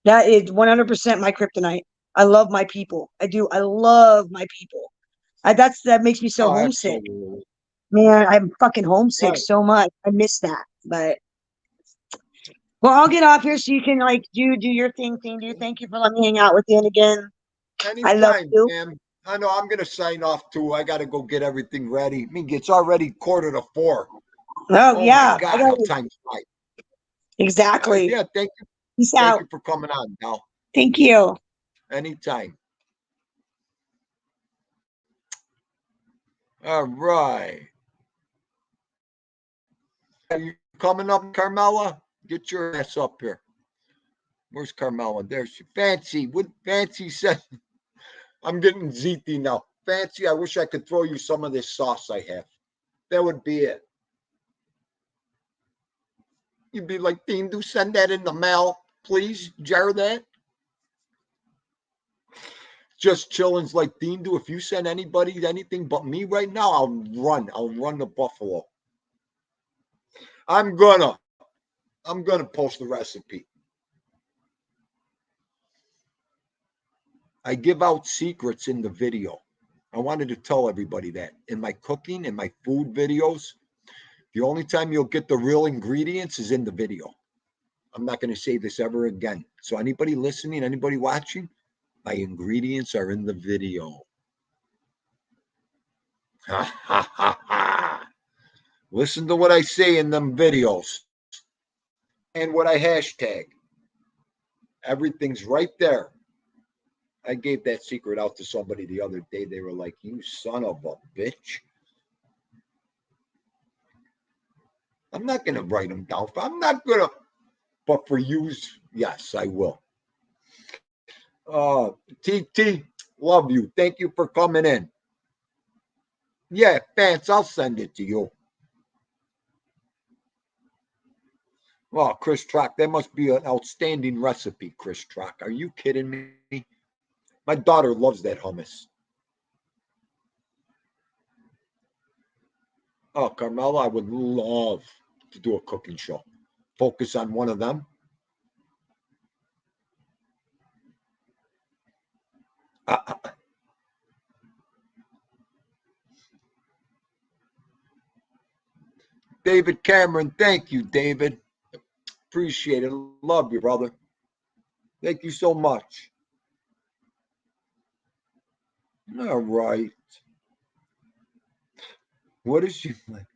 That is 100% my kryptonite. I love my people. I do. I love my people. That makes me so Oh, homesick. absolutely. Man, I'm fucking homesick Right. so much. I miss that. But well, I'll get off here so you can like do your thing. Do thank you for letting me hang out with you. And again, I love Anytime, you. Sam. I know I'm gonna sign off too. I gotta go get everything ready. I mean, it's already 3:45. Oh Oh my yeah, I God, got how it. time flies. Exactly. Yeah, thank you. Peace Thank out. you for coming on now. Thank you. Anytime. All right. Are you coming up, Carmela? Get your ass up here. Where's Carmela? There she. Fancy. What Fancy said? I'm getting ziti now. Fancy, I wish I could throw you some of this sauce I have. That would be it. You'd be like, Dean, do send that in the mail, please. Jar that. Just chilling's like Dean do. If you send anybody anything but me right now, I'll run. I'll run to Buffalo. I'm gonna post the recipe. I give out secrets in the video. I wanted to tell everybody that in my cooking and my food videos, the only time you'll get the real ingredients is in the video. I'm not going to say this ever again. So anybody listening, anybody watching, my ingredients are in the video. Ha ha ha ha. Listen to what I say in them videos and what I hashtag. Everything's right there. I gave that secret out to somebody the other day. They were like, "You son of a bitch." I'm not going to write them down. I'm not going to, but for you, yes, I will. TT, love you. Thank you for coming in. Yeah, Vance, I'll send it to you. Oh, Chris Trock, that must be an outstanding recipe, Chris Trock. Are you kidding me? My daughter loves that hummus. Oh, Carmela, I would love to do a cooking show. Focus on one of them. David Cameron, thank you, David. Appreciate it. Love you, brother. Thank you so much. All right. What is she like?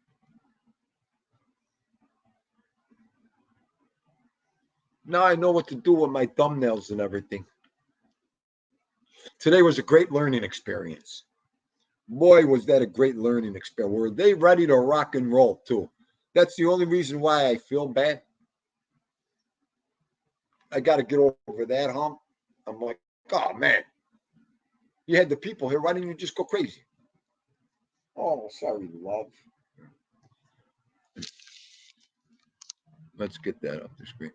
Now I know what to do with my thumbnails and everything. Today was a great learning experience. Boy, was that a great learning experience. Were they ready to rock and roll too? That's the only reason why I feel bad. I got to get over that hump. I'm like, oh man, you had the people here. Why didn't you just go crazy? Oh, sorry, love. Let's get that off the screen.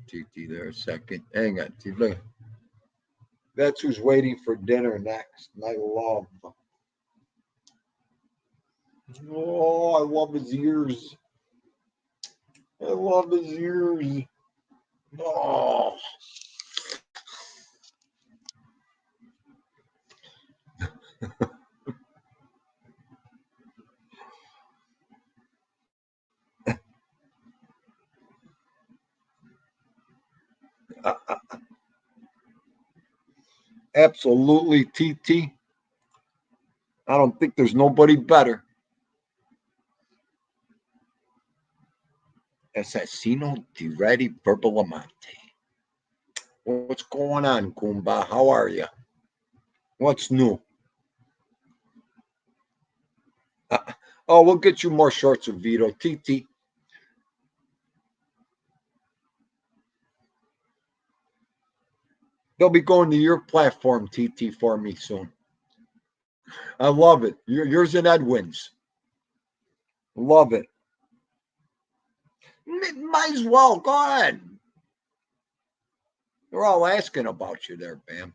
TT there a second. Hang on. Look. That's who's waiting for dinner next. My love. Oh, I love his ears. I love his ears. Oh. Absolutely, TT. I don't think there's nobody better. Assassino di Ready Verbalamante. What's going on, Goomba? How are you? What's new? Oh, we'll get you more shorts with Vito. TT. They'll be going to your platform, TT, for me soon. I love it. Yours and Edwin's. Love it. Might as well. Go ahead. They're all asking about you there, Bam.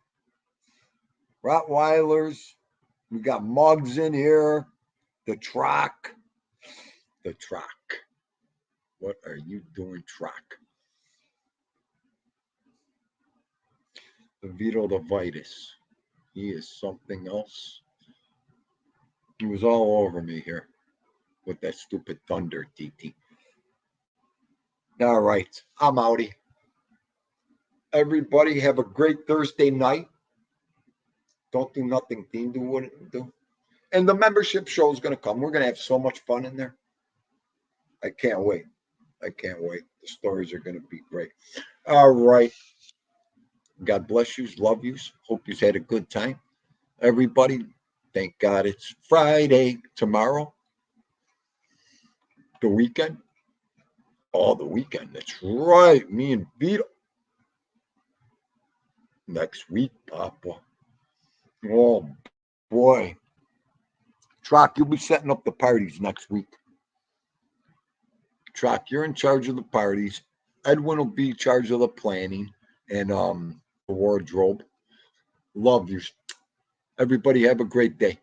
Rottweilers. We got mugs in here. The Trock. The Trock. What are you doing, Trock? The Vito the Vitus. He is something else. He was all over me here with that stupid thunder, TT. All right. I'm outie. Everybody have a great Thursday night. Don't do nothing Dean wouldn't do. And the membership show is going to come. We're going to have so much fun in there. I can't wait. I can't wait. The stories are going to be great. All right. God bless you. Love you. Hope you had a good time. Everybody, thank God it's Friday tomorrow. The weekend. Oh, the weekend. That's right. Me and Vito. Next week, Papa. Oh, boy. Trock, you'll be setting up the parties next week. Trock, you're in charge of the parties. Edwin will be in charge of the planning and the wardrobe. Love you. Everybody have a great day.